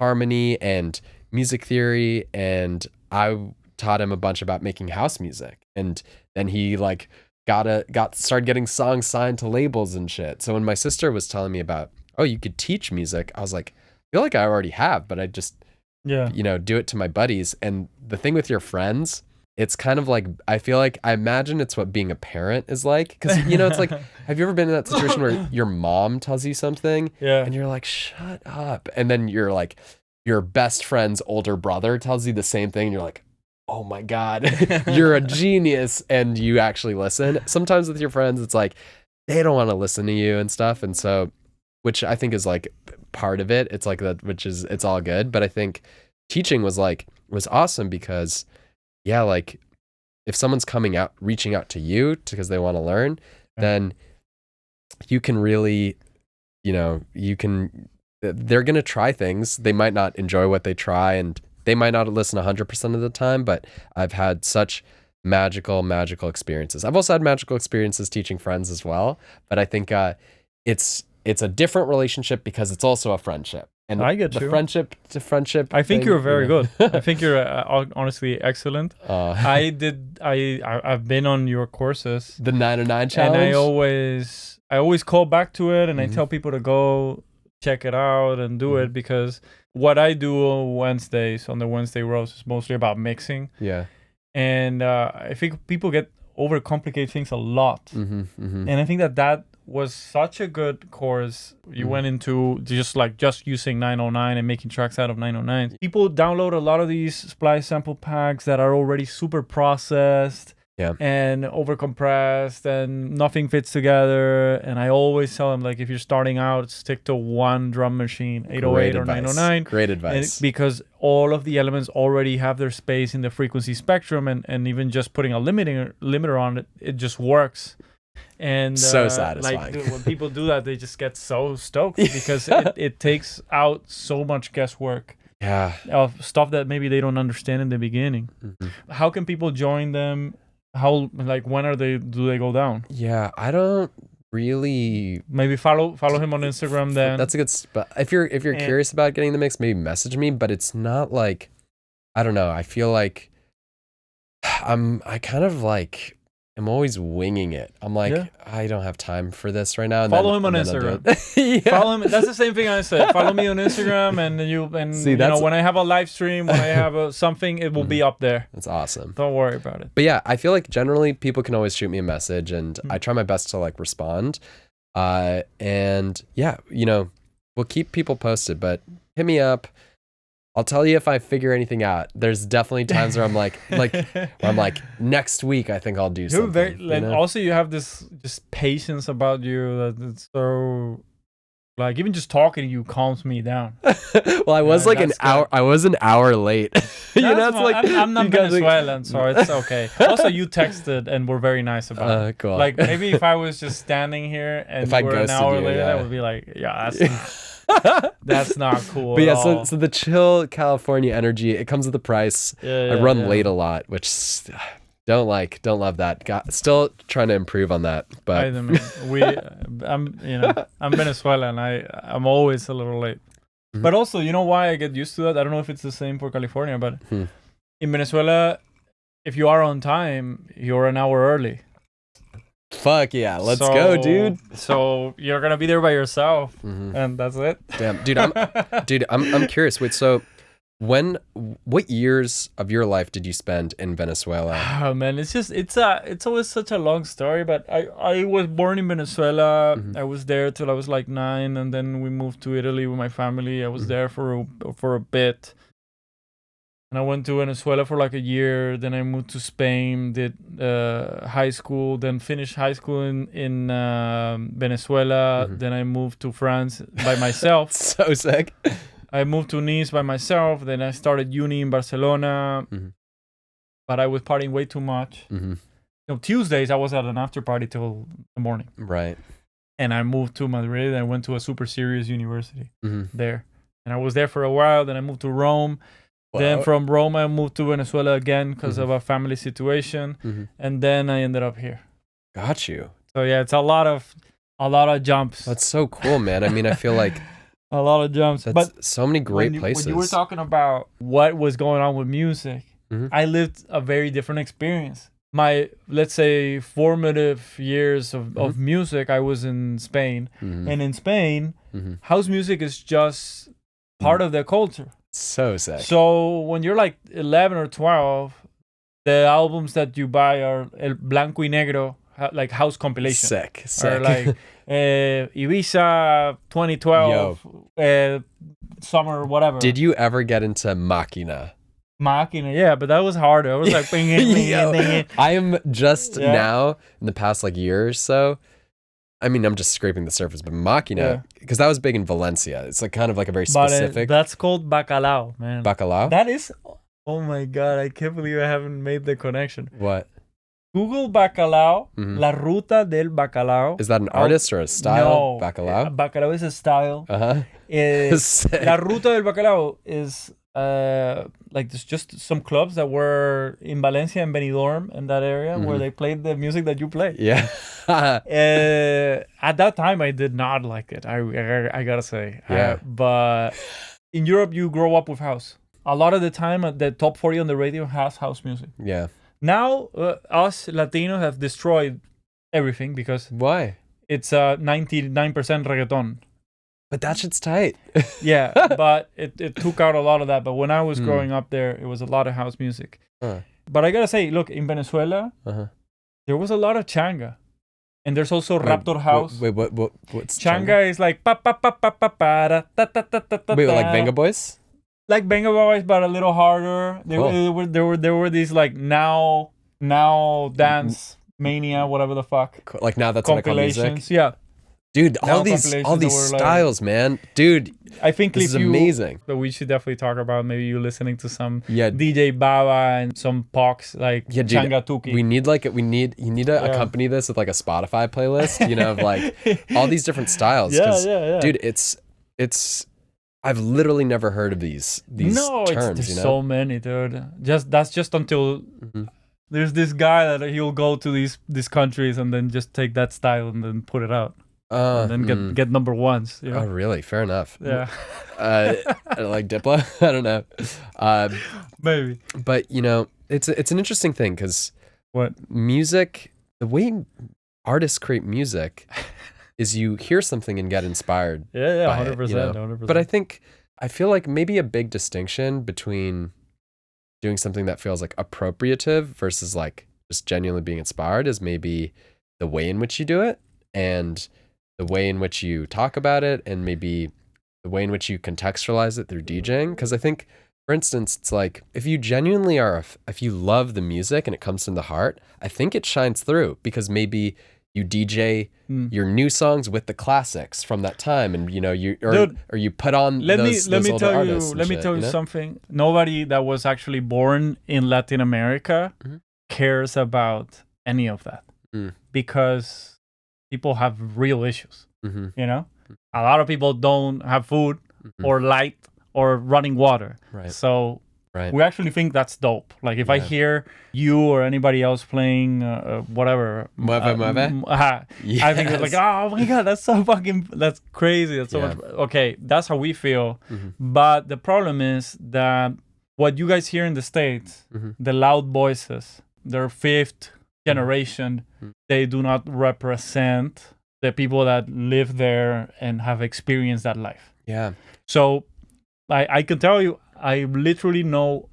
harmony and music theory. And I taught him a bunch about making house music. And then he like started getting songs signed to labels and shit. So when my sister was telling me about, oh, you could teach music, I was like, I feel like I already have, but I just, do it to my buddies. And the thing with your friends, it's kind of like, I imagine it's what being a parent is like. Cause it's like, have you ever been in that situation where your mom tells you something and you're like, shut up. And then you're like, your best friend's older brother tells you the same thing, and you're like, oh my God, you're a genius, and you actually listen. Sometimes with your friends, it's like, they don't want to listen to you and stuff. And so, which I think is like part of it. It's like that, which is, it's all good. But I think teaching was awesome because, yeah, like if someone's reaching out to you because they want to learn, then you can really, they're going to try things. They might not enjoy what they try, and they might not listen 100% of the time, but I've had such magical experiences. I've also had magical experiences teaching friends as well, but I think it's a different relationship because it's also a friendship. And I get the you. friendship to friendship. I think you're very good. I think you're honestly excellent. I've been on your courses, the 909 challenge, and I always call back to it, and I tell people to go check it out and do it, because what I do on Wednesdays, on the Wednesday roast, is mostly about mixing. Yeah. And I think people overcomplicate things a lot. And I think that was such a good course. You went into just using 909 and making tracks out of 909. People download a lot of these splice sample packs that are already super processed. Yeah. And overcompressed, and nothing fits together. And I always tell them, like, if you're starting out, stick to one drum machine, 808 or 909. Great advice. Because all of the elements already have their space in the frequency spectrum, and even just putting a limiter on it, it just works. And so satisfying. When people do that, they just get so stoked because it takes out so much guesswork. Yeah. Of stuff that maybe they don't understand in the beginning. How can people join them? How, like, when do they go down? Yeah, I don't really. Maybe follow him on Instagram then. That's a good spot. If you're curious about getting the mix, maybe message me. But it's not like, I don't know. I feel like I'm always winging it. I'm like, I don't have time for this right now. And follow him on Instagram. Follow him. That's the same thing I said. Follow me on Instagram, and see, when I have a live stream, when I have something, it will be up there. That's awesome. Don't worry about it. But yeah, I feel like generally people can always shoot me a message, and I try my best to like respond. And yeah, we'll keep people posted, but hit me up. I'll tell you if I figure anything out. There's definitely times where I'm like, next week I think I'll do something. Also, you have this just patience about you that it's so, like, even just talking to you calms me down. Well, I was like an hour. I was an hour late. It's like I'm not Venezuelan, so it's okay. Also, you texted and were very nice about it. Cool. Like, maybe if I was just standing here and we're an hour later, that would be like, that's not cool. But yeah, so the chill California energy, it comes with a price. I run late a lot, which don't love that. Still trying to improve on that. But I'm Venezuelan. I'm always a little late. But also, you know why I get used to that? I don't know if it's the same for California, but in Venezuela, if you are on time, you're an hour early. Fuck yeah, let's go, dude. So you're gonna be there by yourself, and that's it. Damn, dude, I'm curious. Wait, so what years of your life did you spend in Venezuela? Oh man, it's always such a long story. But I was born in Venezuela. I was there till I was like 9, and then we moved to Italy with my family. I was there for a bit. And I went to Venezuela for like a year. Then I moved to Spain, did high school, then finished high school in Venezuela. Then I moved to France by myself. So sick. I moved to Nice by myself. Then I started uni in Barcelona. But I was partying way too much. Tuesdays, I was at an after party till the morning. Right. And I moved to Madrid. And I went to a super serious university there. And I was there for a while. Then I moved to Rome. Wow. Then from Rome, I moved to Venezuela again because of a family situation. And then I ended up here. Got you. So yeah, it's a lot of jumps. That's so cool, man. I mean, I feel like a lot of jumps. But so many great places. When you were talking about what was going on with music, I lived a very different experience. My, let's say, formative years of music, I was in Spain. And in Spain, house music is just part of their culture. So sick. So when you're like 11 or 12, the albums that you buy are El Blanco y Negro, like house compilation. Sick. Or like Ibiza 2012 summer, whatever. Did you ever get into Machina? Machina, yeah, but that was hard. I was like, I am just now in the past like year or so. I mean, I'm just scraping the surface, but Machina, because that was big in Valencia. It's like kind of like a very specific. That's called bacalao, man. Bacalao? That is. Oh my god! I can't believe I haven't made the connection. What? Google bacalao, La Ruta del Bacalao. Is that an artist or a style? No, Bacalao? Bacalao is a style. La Ruta del Bacalao is like there's just some clubs that were in Valencia and Benidorm in that area where they played the music that you play. Yeah. At that time, I did not like it. I gotta say. Yeah. But in Europe, you grow up with house. A lot of the time, the top 40 on the radio has house music. Yeah. Now, us Latinos have destroyed everything because... Why? It's 99% reggaeton. But that shit's tight. Yeah, but it took out a lot of that. But when I was growing up there, it was a lot of house music. But I gotta say, look, in Venezuela, there was a lot of Changa. And there's also Raptor House. What's Changa? Is like... Wait, like Venga Boys? Like Venga Boys, but a little harder. There were these like now dance mania, whatever the fuck. Like now that's what I call music. Yeah, dude, all these styles, man. Dude, I think this is amazing. But we should definitely talk about maybe you listening to some DJ Baba and some Pox like Changa Tuki. You need to accompany this with like a Spotify playlist, you know, of like all these different styles. Yeah. Dude, it's. I've literally never heard of these terms. There's so many, dude. That's just until there's this guy that he'll go to these countries and then just take that style and then put it out. And then get number ones. You know? Oh, really? Fair enough. Yeah. Like Diplo? I don't know. Maybe. But, you know, it's an interesting thing because music, the way artists create music... is you hear something and get inspired. Yeah, 100%, you know? 100%. But I feel like maybe a big distinction between doing something that feels like appropriative versus like just genuinely being inspired is maybe the way in which you do it and the way in which you talk about it and maybe the way in which you contextualize it through DJing. Because I think, for instance, it's like if you genuinely if you love the music and it comes from the heart, I think it shines through because maybe you DJ your new songs with the classics from that time, and you know or you put on those older artists. Let me tell you something. Nobody that was actually born in Latin America cares about any of that because people have real issues. You know, a lot of people don't have food or light or running water. Right. So. Right. We actually think that's dope. Like if I hear you or anybody else playing whatever, I think it's like, oh my god, that's crazy. That's so much. Okay, that's how we feel. But the problem is that what you guys hear in the States, the loud voices, they're fifth generation. They do not represent the people that live there and have experienced that life. Yeah. So I can tell you, I literally know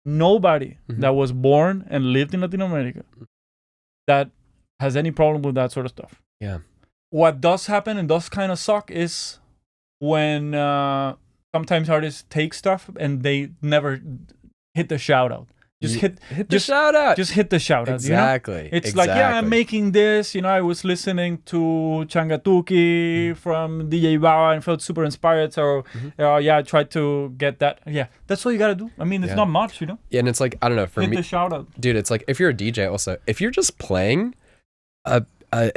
nobody that was born and lived in Latin America that has any problem with that sort of stuff. Yeah. What does happen and does kind of suck is when sometimes artists take stuff and they never hit the shout out. Just hit the shout out. Just hit the shout out. Exactly. You know? It's like, yeah, I'm making this. You know, I was listening to Changa Tuki from DJ Baba and felt super inspired. So, I tried to get that. Yeah, that's all you gotta do. I mean, it's not much, you know. Yeah, and it's like I don't know. For me, hit the shout out, dude. It's like if you're a DJ, also if you're just playing an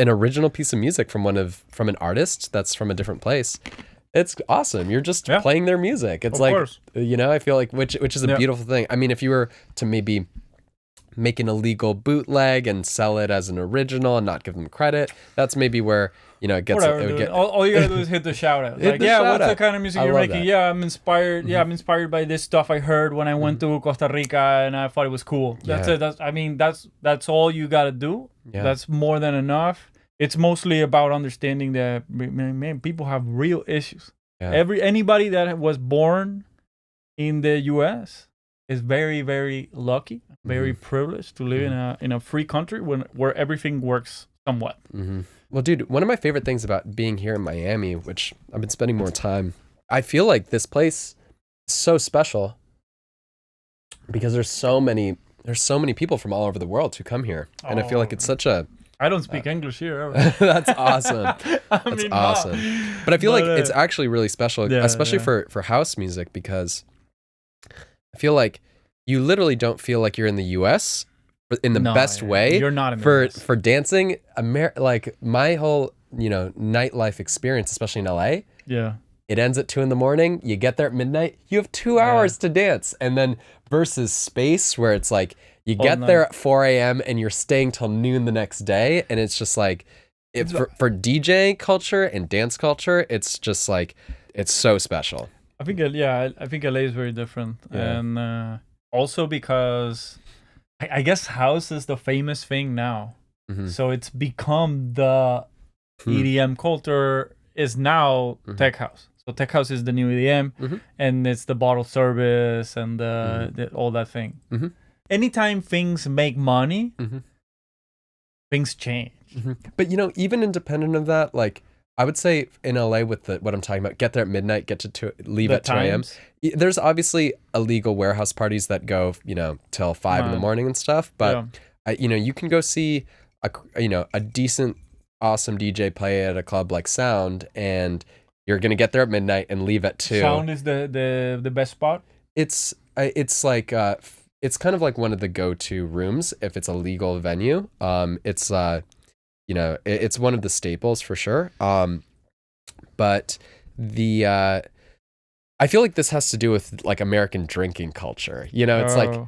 original piece of music from an artist that's from a different place. It's awesome. You're just playing their music. It's like, you know, I feel like, which is a beautiful thing. I mean, if you were to maybe make an illegal bootleg and sell it as an original and not give them credit, that's maybe where, you know, it gets... all you gotta do is hit the shout out. Like, what's the kind of music you're making? That. Yeah, I'm inspired. Yeah, I'm inspired by this stuff I heard when I went to Costa Rica and I thought it was cool. That's it. That's all you gotta do. Yeah. That's more than enough. It's mostly about understanding that, man, people have real issues. Yeah. Anybody that was born in the U.S. is very, very lucky, very privileged to live in a free country where everything works somewhat. Well, dude, one of my favorite things about being here in Miami, which I've been spending more time, I feel like this place is so special because there's so many people from all over the world who come here, and I feel like it's such a. I don't speak English here. That's awesome. That's awesome. But I feel like it's actually really special, especially for house music, because I feel like you literally don't feel like you're in the U.S. in the best way. You're not in the US. For dancing. Like my whole nightlife experience, especially in LA. Yeah. It ends at 2 a.m. You get there at midnight. You have 2 hours to dance, and then versus space where it's like. You get there at 4 a.m. and you're staying till noon the next day. And it's just like, for DJ culture and dance culture, it's just like, it's so special. I think LA is very different. Yeah. And also because I guess house is the famous thing now. So it's become the EDM culture is now tech house. So tech house is the new EDM and it's the bottle service and all that thing. Anytime things make money, things change. But even independent of that, like I would say in LA with what I'm talking about, get there at midnight, leave at 2 a.m. There's obviously illegal warehouse parties that go, till 5 in the morning and stuff. But you can go see a decent, awesome DJ play at a club like Sound, and you're gonna get there at midnight and leave at 2. Sound is the best spot. It's like. It's kind of like one of the go-to rooms if it's a legal venue. It's it's one of the staples for sure. But I feel like this has to do with like American drinking culture. It's like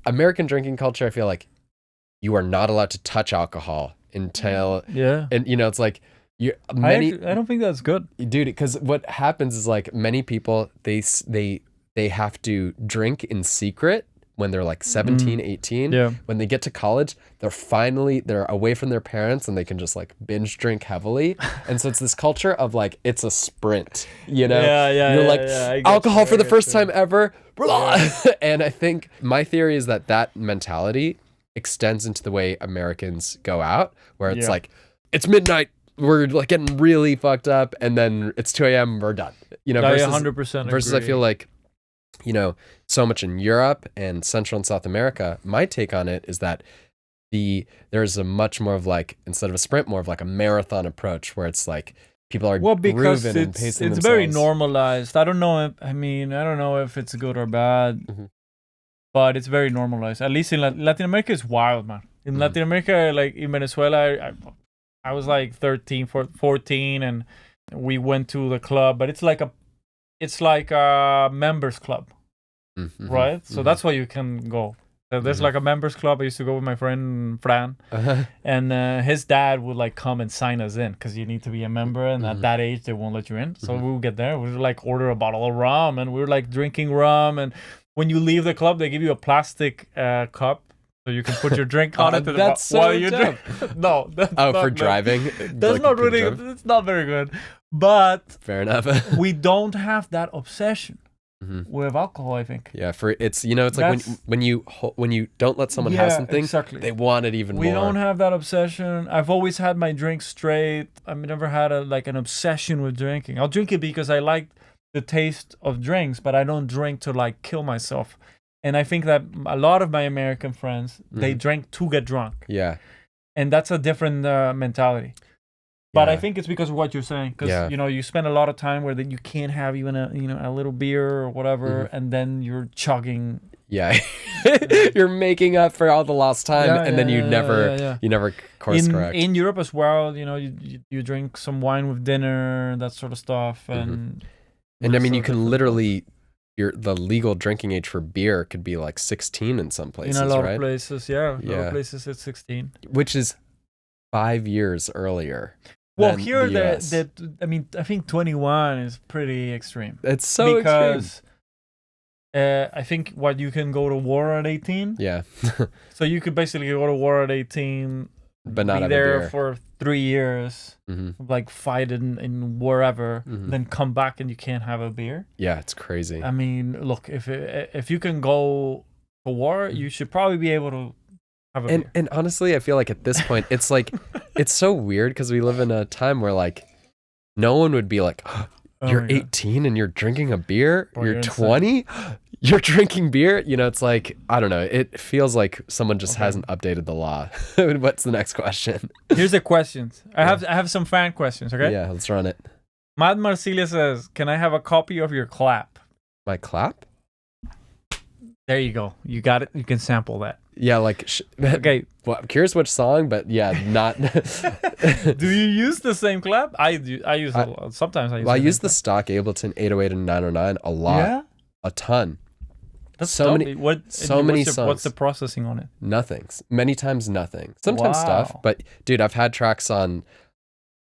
American drinking culture. I feel like you are not allowed to touch alcohol until and it's like I don't think that's good, dude. Because what happens is like many people they have to drink in secret. When they're like 17, 18, when they get to college, they're away from their parents and they can just like binge drink heavily. And so it's this culture of like, it's a sprint, You're like, alcohol for the first time ever. And I think my theory is that mentality extends into the way Americans go out, where it's like, it's midnight, we're like getting really fucked up, and then it's 2 a.m., we're done. Versus 100% versus agree. I feel like, so much in Europe and Central and South America, my take on it is that there's a much more of like, instead of a sprint, more of like a marathon approach where it's like people are grooving and pacing themselves. It's very normalized. I don't know if it's good or bad, but it's very normalized. At least in Latin America, it's wild, man. In Latin America, like in Venezuela, I was like 13, 14, and we went to the club, but it's like a members club, right? So that's why you can go. There's like a members club. I used to go with my friend Fran, and his dad would like come and sign us in because you need to be a member, and at that age they won't let you in. So we would get there. We would like order a bottle of rum, and we were like drinking rum. And when you leave the club, they give you a plastic cup. So you can put your drink on it. That's so while you drink. No, that's for driving. That's like not really. It's not very good. But fair enough. We don't have that obsession with alcohol, I think. Yeah, it's like when you don't let someone have something, they want it even more. We don't have that obsession. I've always had my drink straight. I've never had an obsession with drinking. I'll drink it because I like the taste of drinks, but I don't drink to like kill myself. And I think that a lot of my American friends, they drink to get drunk. Yeah. And that's a different mentality. But I think it's because of what you're saying. Because, you spend a lot of time where you can't have even a little beer or whatever, and then you're chugging. Yeah. You're making up for all the lost time, and then you never course correct. In Europe as well, you drink some wine with dinner, that sort of stuff. And I mean, you can literally... the legal drinking age for beer could be like 16 in some places, in a lot right? of places, A lot of places it's 16. Which is 5 years earlier. Well, here, I think 21 is pretty extreme. It's so because I think you can go to war at 18. Yeah. So you could basically go to war at 18, but not be have there a beer. for 3 years, like fight in wherever, then come back and you can't have a beer. Yeah, it's crazy. I mean, look, if you can go to war, you should probably be able to have a beer. And honestly, I feel like at this point, it's like, it's so weird because we live in a time where like, no one would be like, oh, you're 18 and you're drinking a beer? Or you're 20? You're drinking beer? You know, it's like, I don't know. It feels like someone just hasn't updated the law. What's the next question? Here's the questions. I have some fan questions, okay? Yeah, let's run it. Matt Marsilia says, can I have a copy of your clap? My clap? There you go. You got it. You can sample that. Yeah, like... okay. Well, I'm curious which song, but yeah, not... Do you use the same clap? I use a lot. Sometimes I use I use the stock Ableton 808 and 909 a lot. Yeah? A ton. That's so many songs. What's the processing on it? Nothing. Many times nothing. Sometimes stuff. But dude, I've had tracks on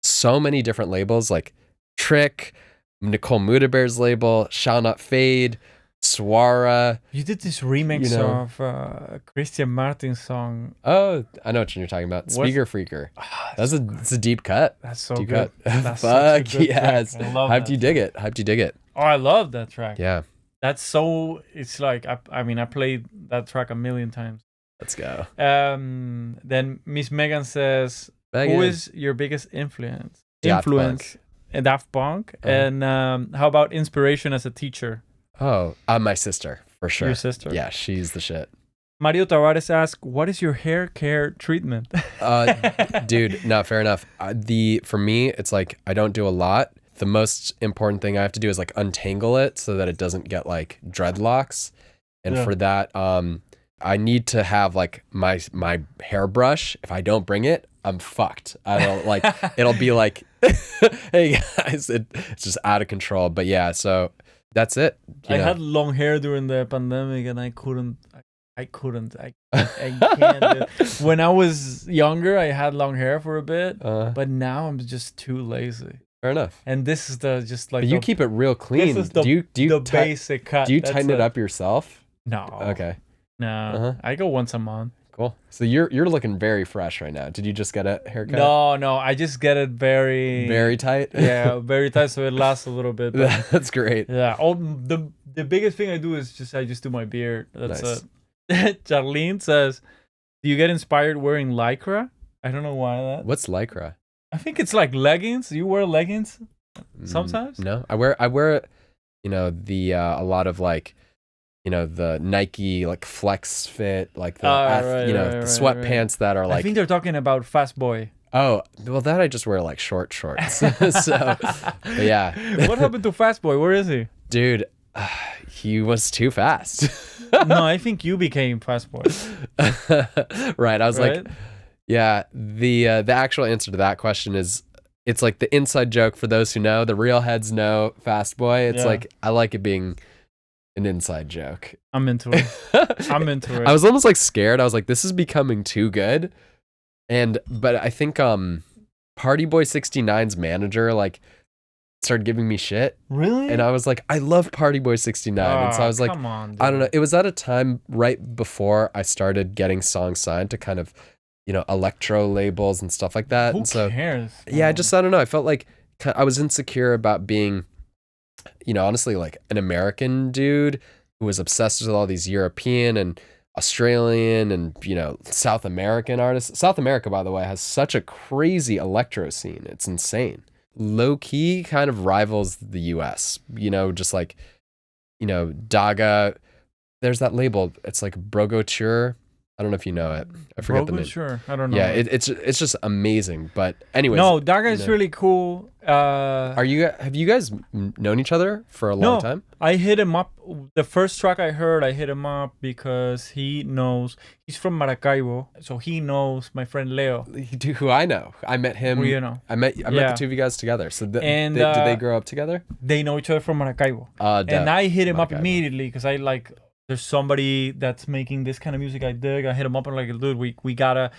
so many different labels, like Trick, Nicole Mudabear's label, Shall Not Fade, Swara. You did this remix of Christian Martin's song. Oh, I know what you're talking about. Speaker Freaker. It's a deep cut. That's so deep good. Cut. Fuck yes. Hyped you dig it. Hyped you dig it. Oh, I love that track. Yeah. That's so. It's like I mean I played that track a million times. Let's go. Then Miss Megan says, "Who is your biggest influence?" Daft Punk. Daft Punk. And how about inspiration as a teacher? Oh, my sister for sure. Your sister. Yeah, she's the shit. Mario Tavares asks, "What is your hair care treatment?" Dude, no, fair enough. For me, it's like I don't do a lot. The most important thing I have to do is like untangle it so that it doesn't get like dreadlocks. And for that, I need to have like my hairbrush. If I don't bring it, I'm fucked. I don't like, it'll be like, hey guys, it's just out of control. But yeah, so that's it. I had long hair during the pandemic and I can't. When I was younger, I had long hair for a bit, but now I'm just too lazy. Fair enough. And this is the just like. But you keep it real clean. This is do you basic cut? Do you tighten it up yourself? No. Okay. No. I go once a month. Cool. So you're looking very fresh right now. Did you just get a haircut? No. I just get it very tight. Yeah, very tight, so it lasts a little bit. That's great. Yeah. The biggest thing I do is I just do my beard. That's nice. it. Charlene says, "Do you get inspired wearing lycra?" I don't know why that. What's lycra? I think it's like leggings. You wear leggings sometimes? No, I wear a lot of like, the Nike like flex fit, like the the sweatpants that are like. I think they're talking about Fast Boy. Oh, well, that I just wear like short shorts. So, but yeah. What happened to Fast Boy? Where is he? Dude, he was too fast. No, I think you became Fast Boy. Right. I was like. Yeah, the actual answer to that question is, it's like the inside joke for those who know. The real heads know Fast Boy. It's like, I like it being an inside joke. I'm into it. I was almost like scared. I was like, this is becoming too good. But I think Party Boy 69's manager like started giving me shit. Really? And I was like, I love Party Boy 69. And so I was like, come on, dude. I don't know. It was at a time right before I started getting songs signed to kind of electro labels and stuff like that. Who and so, cares? Yeah, I don't know. I felt like I was insecure about being, honestly, like an American dude who was obsessed with all these European and Australian and, South American artists. South America, by the way, has such a crazy electro scene. It's insane. Low key kind of rivals the US, just like, Daga. There's that label. It's like Brogoture. I don't know if you know it. I forget the name. Sure, I don't know. Yeah, it's just amazing. But anyways, no, Daga is really cool. Have you guys known each other for a long time? I hit him up. The first track I heard, I hit him up because he's from Maracaibo, so he knows my friend Leo. Who I know. I met him. Well, I met the two of you guys together. So did they grow up together? They know each other from Maracaibo. And I hit him up immediately because I like. There's somebody that's making this kind of music I dig. I hit him up and like, dude, we gotta.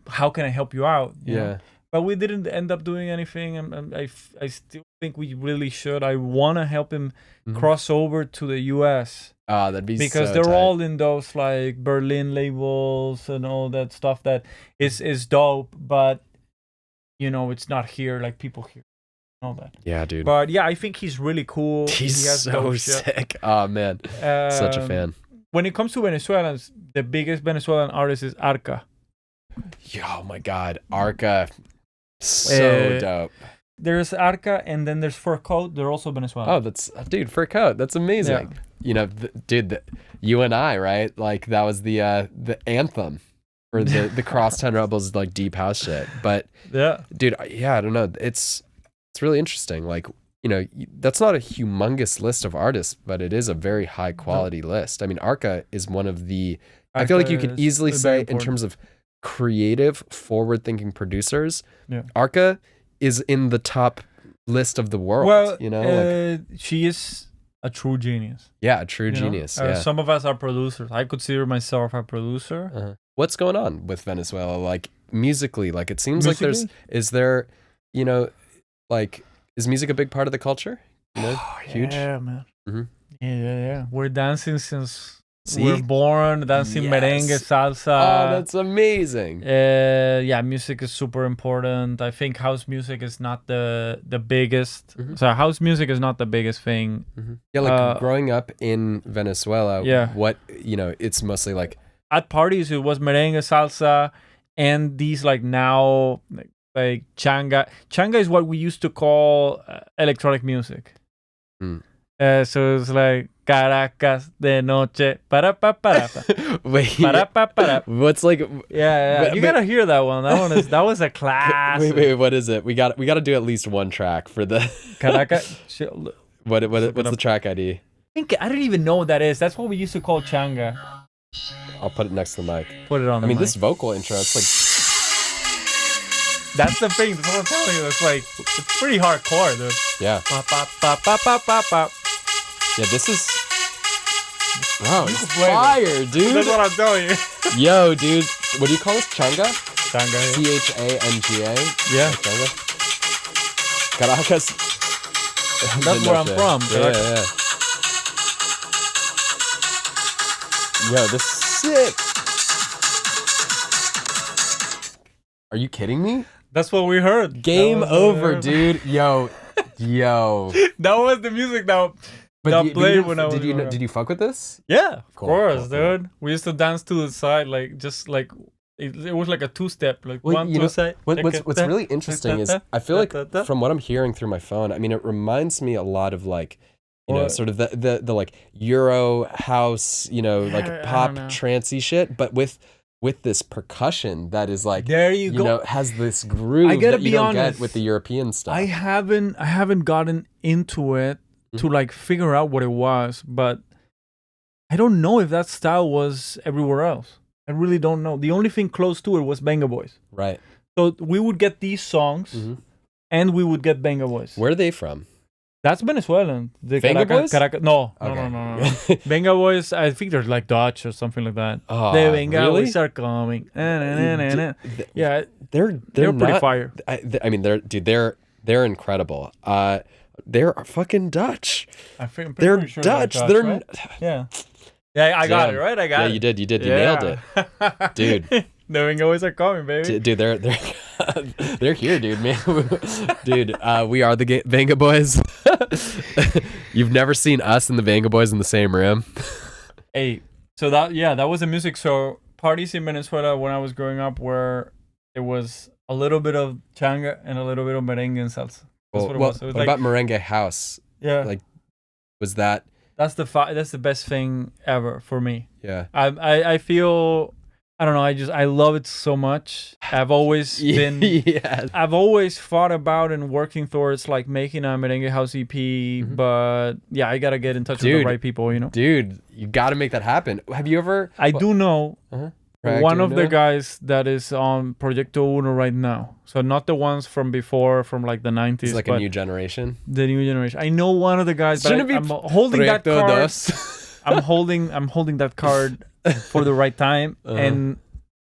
How can I help you out? You know? But we didn't end up doing anything, and I still think we really should. I want to help him cross over to the US. That'd be because so they're tight. all in those like Berlin labels and all that stuff that is dope. But it's not here like people here. All that. Yeah, dude. But yeah, I think he's really cool. He's so sick. Oh man, such a fan. When it comes to Venezuelans, the biggest Venezuelan artist is E.R.N.E.S.T.O. Oh my God, E.R.N.E.S.T.O. So dope. There's E.R.N.E.S.T.O. and then there's Fur Coat. They're also Venezuelan. Oh, dude, Fur Coat. That's amazing. Yeah. Dude, you and I, right? Like that was the anthem for the Crosstown Rebels, like deep house shit. But yeah, dude, I don't know. It's really interesting. Like, that's not a humongous list of artists, but it is a very high quality list. I mean, E.R.N.E.S.T.O. is one of the, I feel like you could easily say in terms of creative, forward-thinking producers, E.R.N.E.S.T.O. is in the top list of the world. Well, she is a true genius. Yeah, a true genius. Some of us are producers. I consider myself a producer. Uh-huh. What's going on with Venezuela? Like musically, like it seems like is there, like, is music a big part of the culture? Huge? Yeah, man. Mm-hmm. Yeah. We're dancing since we're born, dancing merengue, salsa. Oh, that's amazing. Yeah, music is super important. I think house music is not the biggest. Mm-hmm. So house music is not the biggest thing. Mm-hmm. Yeah, like growing up in Venezuela, what, it's mostly like... At parties, it was merengue, salsa, and these like now... Like Changa. Changa is what we used to call electronic music. So it's like Caracas de noche. Para pa para pa. Wait. Para pa para. What's like? Yeah. You gotta hear that one. That was a classic. Wait. What is it? We got to do at least one track for the Caracas. What's the track ID? I don't even know what that is. That's what we used to call Changa. I'll put it next to the mic. Put it on. I mean, this vocal intro. It's like. That's the thing. That's what I'm telling you. It's pretty hardcore, dude. Yeah. Yeah, this is... Bro, it's fire, dude. That's what I'm telling you. Yo, dude. What do you call this? Changa? Changa. Changa? Yeah. Changa. Caracas. That's where I'm from. Yeah. Yo, this is sick. Are you kidding me? That's what we heard. Game over, dude. Yo. That was the music that played when I was. Did you fuck with this? Yeah, of course, dude. We used to dance to the side, like just like it was like a two-step, like one to the side. What's really interesting is I feel like from what I'm hearing through my phone, I mean, it reminds me a lot of like. Sort of the like Euro house, like pop trancey shit, but with this percussion that is like there you go, has this groove that you don't get with the European stuff. I haven't gotten into it to like figure out what it was, but I don't know if that style was everywhere else. I really don't know. The only thing close to it was Venga Boys. Right. So we would get these songs, and we would get Venga Boys. Where are they from? That's Venezuelan. The Venga Boys? No. Venga Boys, I think they're like Dutch or something like that. Oh, the Venga really? Boys are coming. Yeah, they're pretty fire. I mean, they're incredible. They're fucking Dutch. They're sure Dutch. They're right? Yeah, I got it right. I got it. You did. You nailed it, dude. The Venga Boys are coming, baby. Dude, they're here, dude, man. Dude, we are the Venga Boys. You've never seen us and the Venga Boys in the same room. Hey, so that was the music. So parties in Venezuela when I was growing up where it was a little bit of changa and a little bit of merengue and salsa. That's what it was. It was what about Merengue House? Yeah. Like, was that... That's the best thing ever for me. Yeah. I feel... I don't know. I love it so much. I've always been. Yes. I've always thought about and working towards like making a Merengue House EP, but yeah, I gotta get in touch with the right people. Dude, you gotta make that happen. Have you ever? I do know one of the guys that is on Proyecto Uno right now. So not the ones from before, from like the 90s. It's like a new generation. The new generation. I know one of the guys, but I'm holding that card. I'm holding that card for the right time, and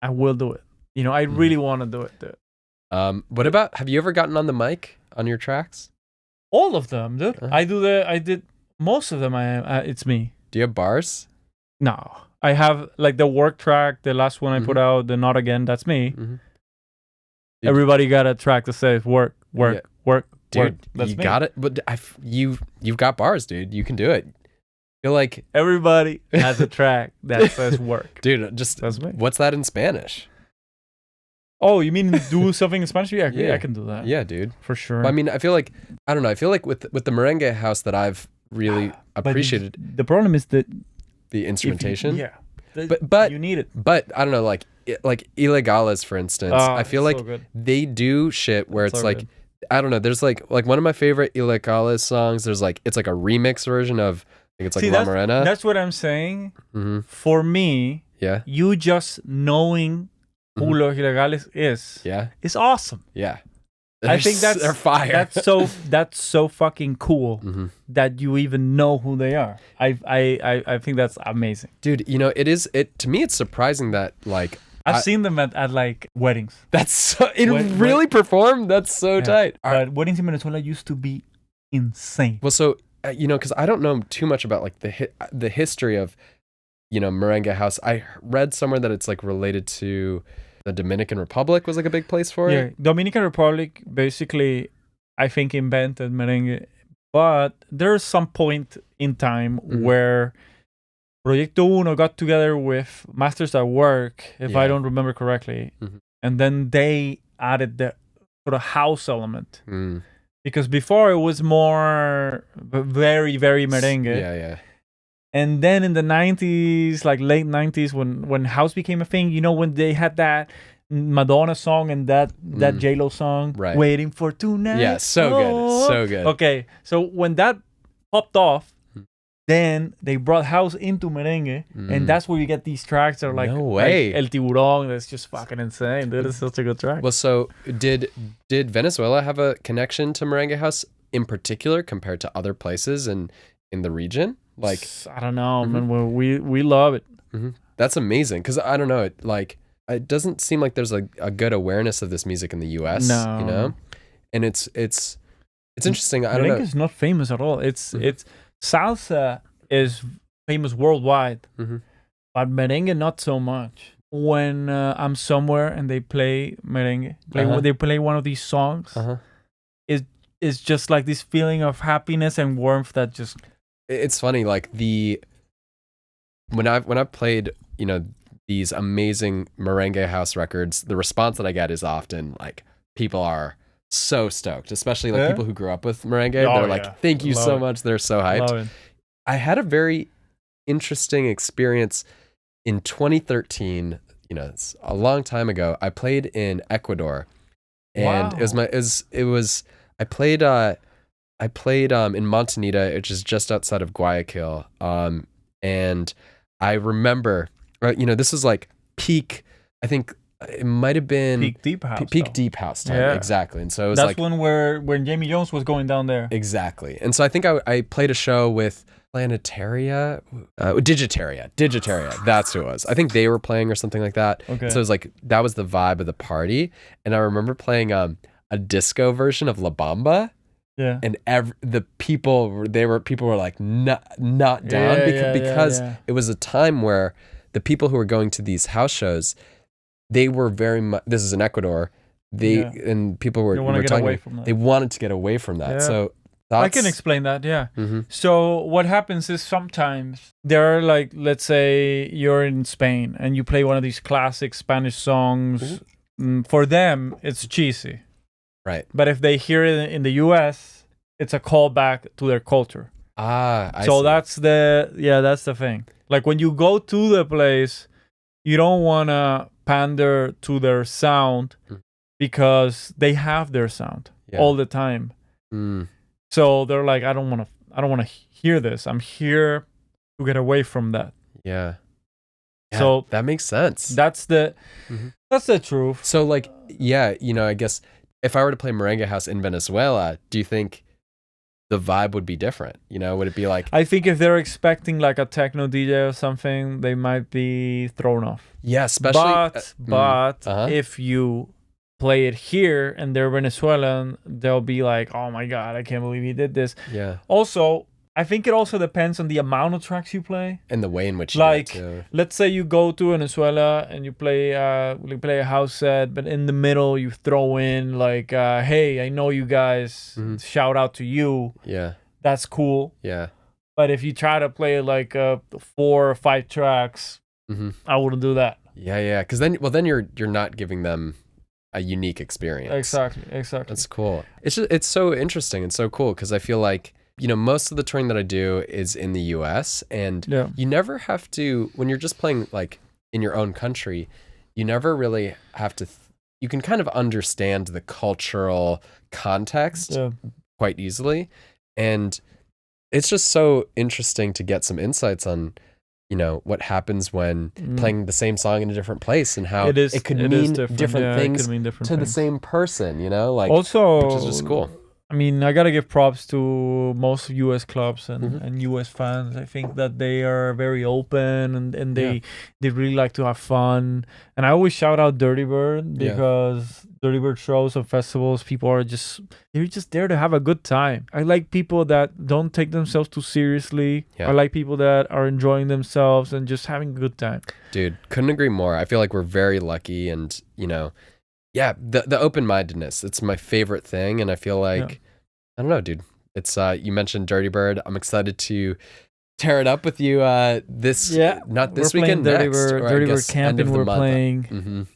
I will do it. I really want to do it, dude. What about, have you ever gotten on the mic on your tracks? All of them, dude. I did most of them. It's me. Do you have bars? No. I have like the work track, the last one I put out, the Not Again, that's me. Everybody got a track that says work. Dude, That's you me. got it. But you've got bars, dude. You can do it. You're like, everybody has a track that says work. Dude, That's me. What's that in Spanish? Oh, you mean do something in Spanish? Yeah, I can do that. Yeah, dude. For sure. But I mean, I feel like with the Merengue House that I've really appreciated. The problem is that the instrumentation. But you need it. But I don't know, like Ilegales, for instance. I feel like so they do shit where it's so like, good. I don't know. There's like one of my favorite Ilegales songs. There's like it's like a remix version of I think it's like La Morena. That's what I'm saying. Mm-hmm. For me, you just knowing who Los Ilegales is awesome. Yeah. I think they're fire. That's so fucking cool that you even know who they are. I think that's amazing, dude. You know, to me it's surprising that like I've seen them at like weddings. That's so really performed. That's so tight. But weddings in Venezuela used to be insane. Well, so you know, because I don't know too much about like the history of Merengue House. I read somewhere that it's like related to the Dominican Republic was like a big place for it. Yeah, Dominican Republic basically, I think, invented merengue, but there's some point in time where Proyecto Uno got together with Masters at Work, if I don't remember correctly, and then they added the sort of house element. Because before it was more very, very merengue. Yeah. And then in the 90s, like late 90s, when house became a thing, when they had that Madonna song and that J-Lo song, right. Waiting for Tonight. Yeah, so good. Okay, so when that popped off, then they brought house into merengue, and that's where you get these tracks that are like, no way. Like El Tiburón, that's just fucking insane, dude. It's such a good track. Well, so did Venezuela have a connection to Merengue House in particular compared to other places in the region? Like, I don't know, man. We love it. That's amazing, because I don't know, it doesn't seem like there's a good awareness of this music in the U.S. No. And it's interesting. I don't know. Merengue is not famous at all. It's salsa is famous worldwide, but merengue not so much. When I'm somewhere and they play merengue, they play one of these songs, it's just like this feeling of happiness and warmth that just. It's funny, like when I've played, these amazing Merengue House records, the response that I get is often like people are so stoked, especially like people who grew up with merengue. They're like, "Thank you so much." They're so hyped. I had a very interesting experience in 2013. It's a long time ago. I played in Ecuador, and I played in Montanita, which is just outside of Guayaquil. And I remember, this is like peak. I think it might have been peak deep house time. Yeah. Exactly. And so it was that's when Jamie Jones was going down there. Exactly. And so I think I played a show with Digitaria. That's who it was. I think they were playing or something like that. Okay. So it was like, that was the vibe of the party. And I remember playing a disco version of La Bamba. Yeah. And the people were like not down because it was a time where the people who were going to these house shows, they were very much, this is in Ecuador, and people were talking, away from that. They wanted to get away from that. Yeah. So I can explain that, yeah. So what happens is sometimes there are like, let's say you're in Spain and you play one of these classic Spanish songs. For them, it's cheesy. Right. But if they hear it in the US, it's a callback to their culture. I so see. That's the thing. Like when you go to the place, you don't want to pander to their sound because they have their sound all the time. So they're like, I don't want to hear this. I'm here to get away from that. Yeah. So that makes sense. That's the truth. So like, I guess if I were to play Merengue House in Venezuela, do you think the vibe would be different? Would it be like... I think if they're expecting like a techno DJ or something, they might be thrown off. Yeah, especially... But if you play it here and they're Venezuelan, they'll be like, oh my God, I can't believe he did this. Yeah. Also, I think it also depends on the amount of tracks you play and the way in which you let's say you go to Venezuela and you play a house set, but in the middle you throw in like hey, I know you guys, shout out to you. Yeah, that's cool. Yeah, but if you try to play like 4 or 5 tracks, I wouldn't do that. Yeah, because then you're not giving them a unique experience. Exactly. That's cool. It's so interesting and so cool because I feel like, you know, most of the touring that I do is in the US, and you never have to, when you're just playing like in your own country, you never really have to, you can kind of understand the cultural context quite easily. And it's just so interesting to get some insights on, you know, what happens when playing the same song in a different place and how it could mean different things to the same person, you know, like also, which is just cool. I mean, I gotta give props to most US clubs and US fans. I think that they are very open and they really like to have fun. And I always shout out Dirtybird because Dirtybird shows and festivals, people are they're just there to have a good time. I like people that don't take themselves too seriously. I like people that are enjoying themselves and just having a good time. Dude, couldn't agree more. I feel like we're very lucky, and you know, the open-mindedness, it's my favorite thing. And I feel like, I don't know, dude, it's you mentioned Dirtybird. I'm excited to tear it up with you not this weekend, next, Dirtybird camping we're playing.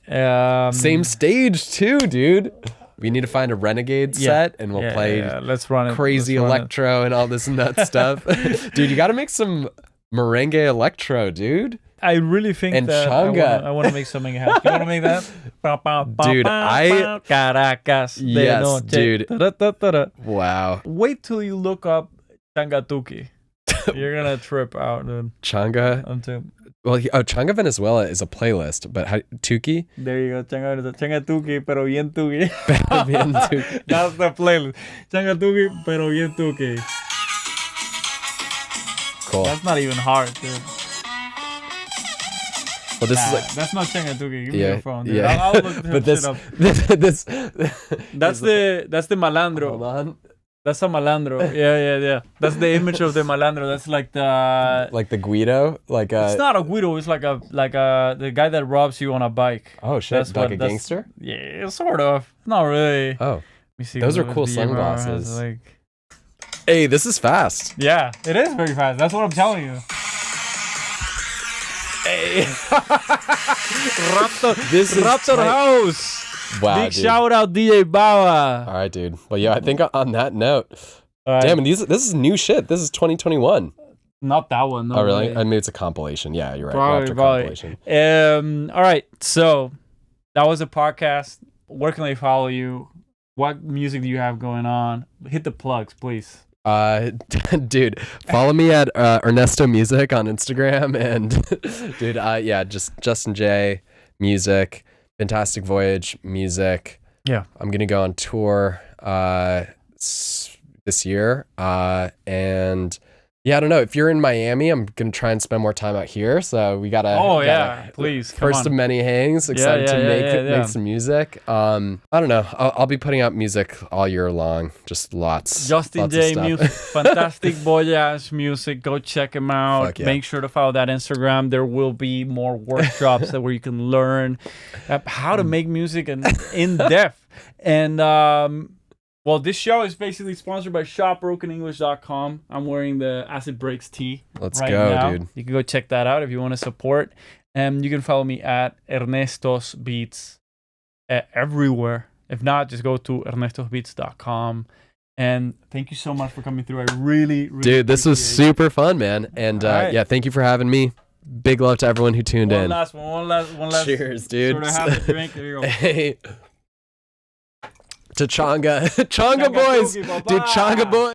Same stage too, dude. We need to find a Renegade set and we'll play let's run it. Crazy electro and all this nut stuff. Dude, you got to make some merengue electro, dude. I really think and that Changa. I want to make something happen. You want to make that? Dude, Caracas. Yes, dude. Wow. Wait till you look up Changa Tuki. You're going to trip out, dude. Changa? Well, Changa Venezuela is a playlist, but Tuki? There you go. Changa Tuki, pero bien Tuki. That's the playlist. Changa Tuki, pero bien Tuki. Cool. That's not even hard, dude. Well, this is like, that's not Changa Tuki. Give me your phone, dude. Yeah. I'll look this shit up. That's the malandro. Hold on. That's a malandro. Yeah. That's the image of the malandro. That's like the Guido. It's not a Guido. It's like the guy that robs you on a bike. Oh shit! That's like a gangster. Yeah, sort of. Not really. Oh, let me see. Those are cool sunglasses. Hey, this is fast. Yeah, it is very fast. That's what I'm telling you. Hey, Raptor House. Wow, big shout out DJ Baba. All right, dude. Well, yeah, I think on that note, damn, and this is new shit. This is 2021. Not that one. No, oh, really? I mean, it's a compilation. Yeah, you're right. Probably. Compilation. All right. So that was a podcast. Where can they follow you? What music do you have going on? Hit the plugs, please. Dude, follow me at ERNESTO Music on Instagram, and dude, just Justin J Music, Fantastic Voyage Music. Yeah, I'm gonna go on tour this year, and yeah, I don't know. If you're in Miami, I'm gonna try and spend more time out here. So we gotta. Please. First of many hangs. Excited to make some music. I don't know. I'll be putting out music all year long. Just lots. Justin J Music, Fantastic Voyage Music. Go check him out. Yeah. Make sure to follow that Instagram. There will be more workshops where you can learn how to make music and in depth. And well, this show is basically sponsored by shopbrokenenglish.com. I'm wearing the Acid Breaks tee. Let's go, now. Dude. You can go check that out if you want to support. And you can follow me at Ernesto's Beats everywhere. If not, just go to ernestosbeats.com. And thank you so much for coming through. I really dude, this was super fun, man. And thank you for having me. Big love to everyone who tuned in. One last. Cheers, dude. Sort of have a drink. There you go. Hey. To Changa. Changa boys. Dude, Changa boys.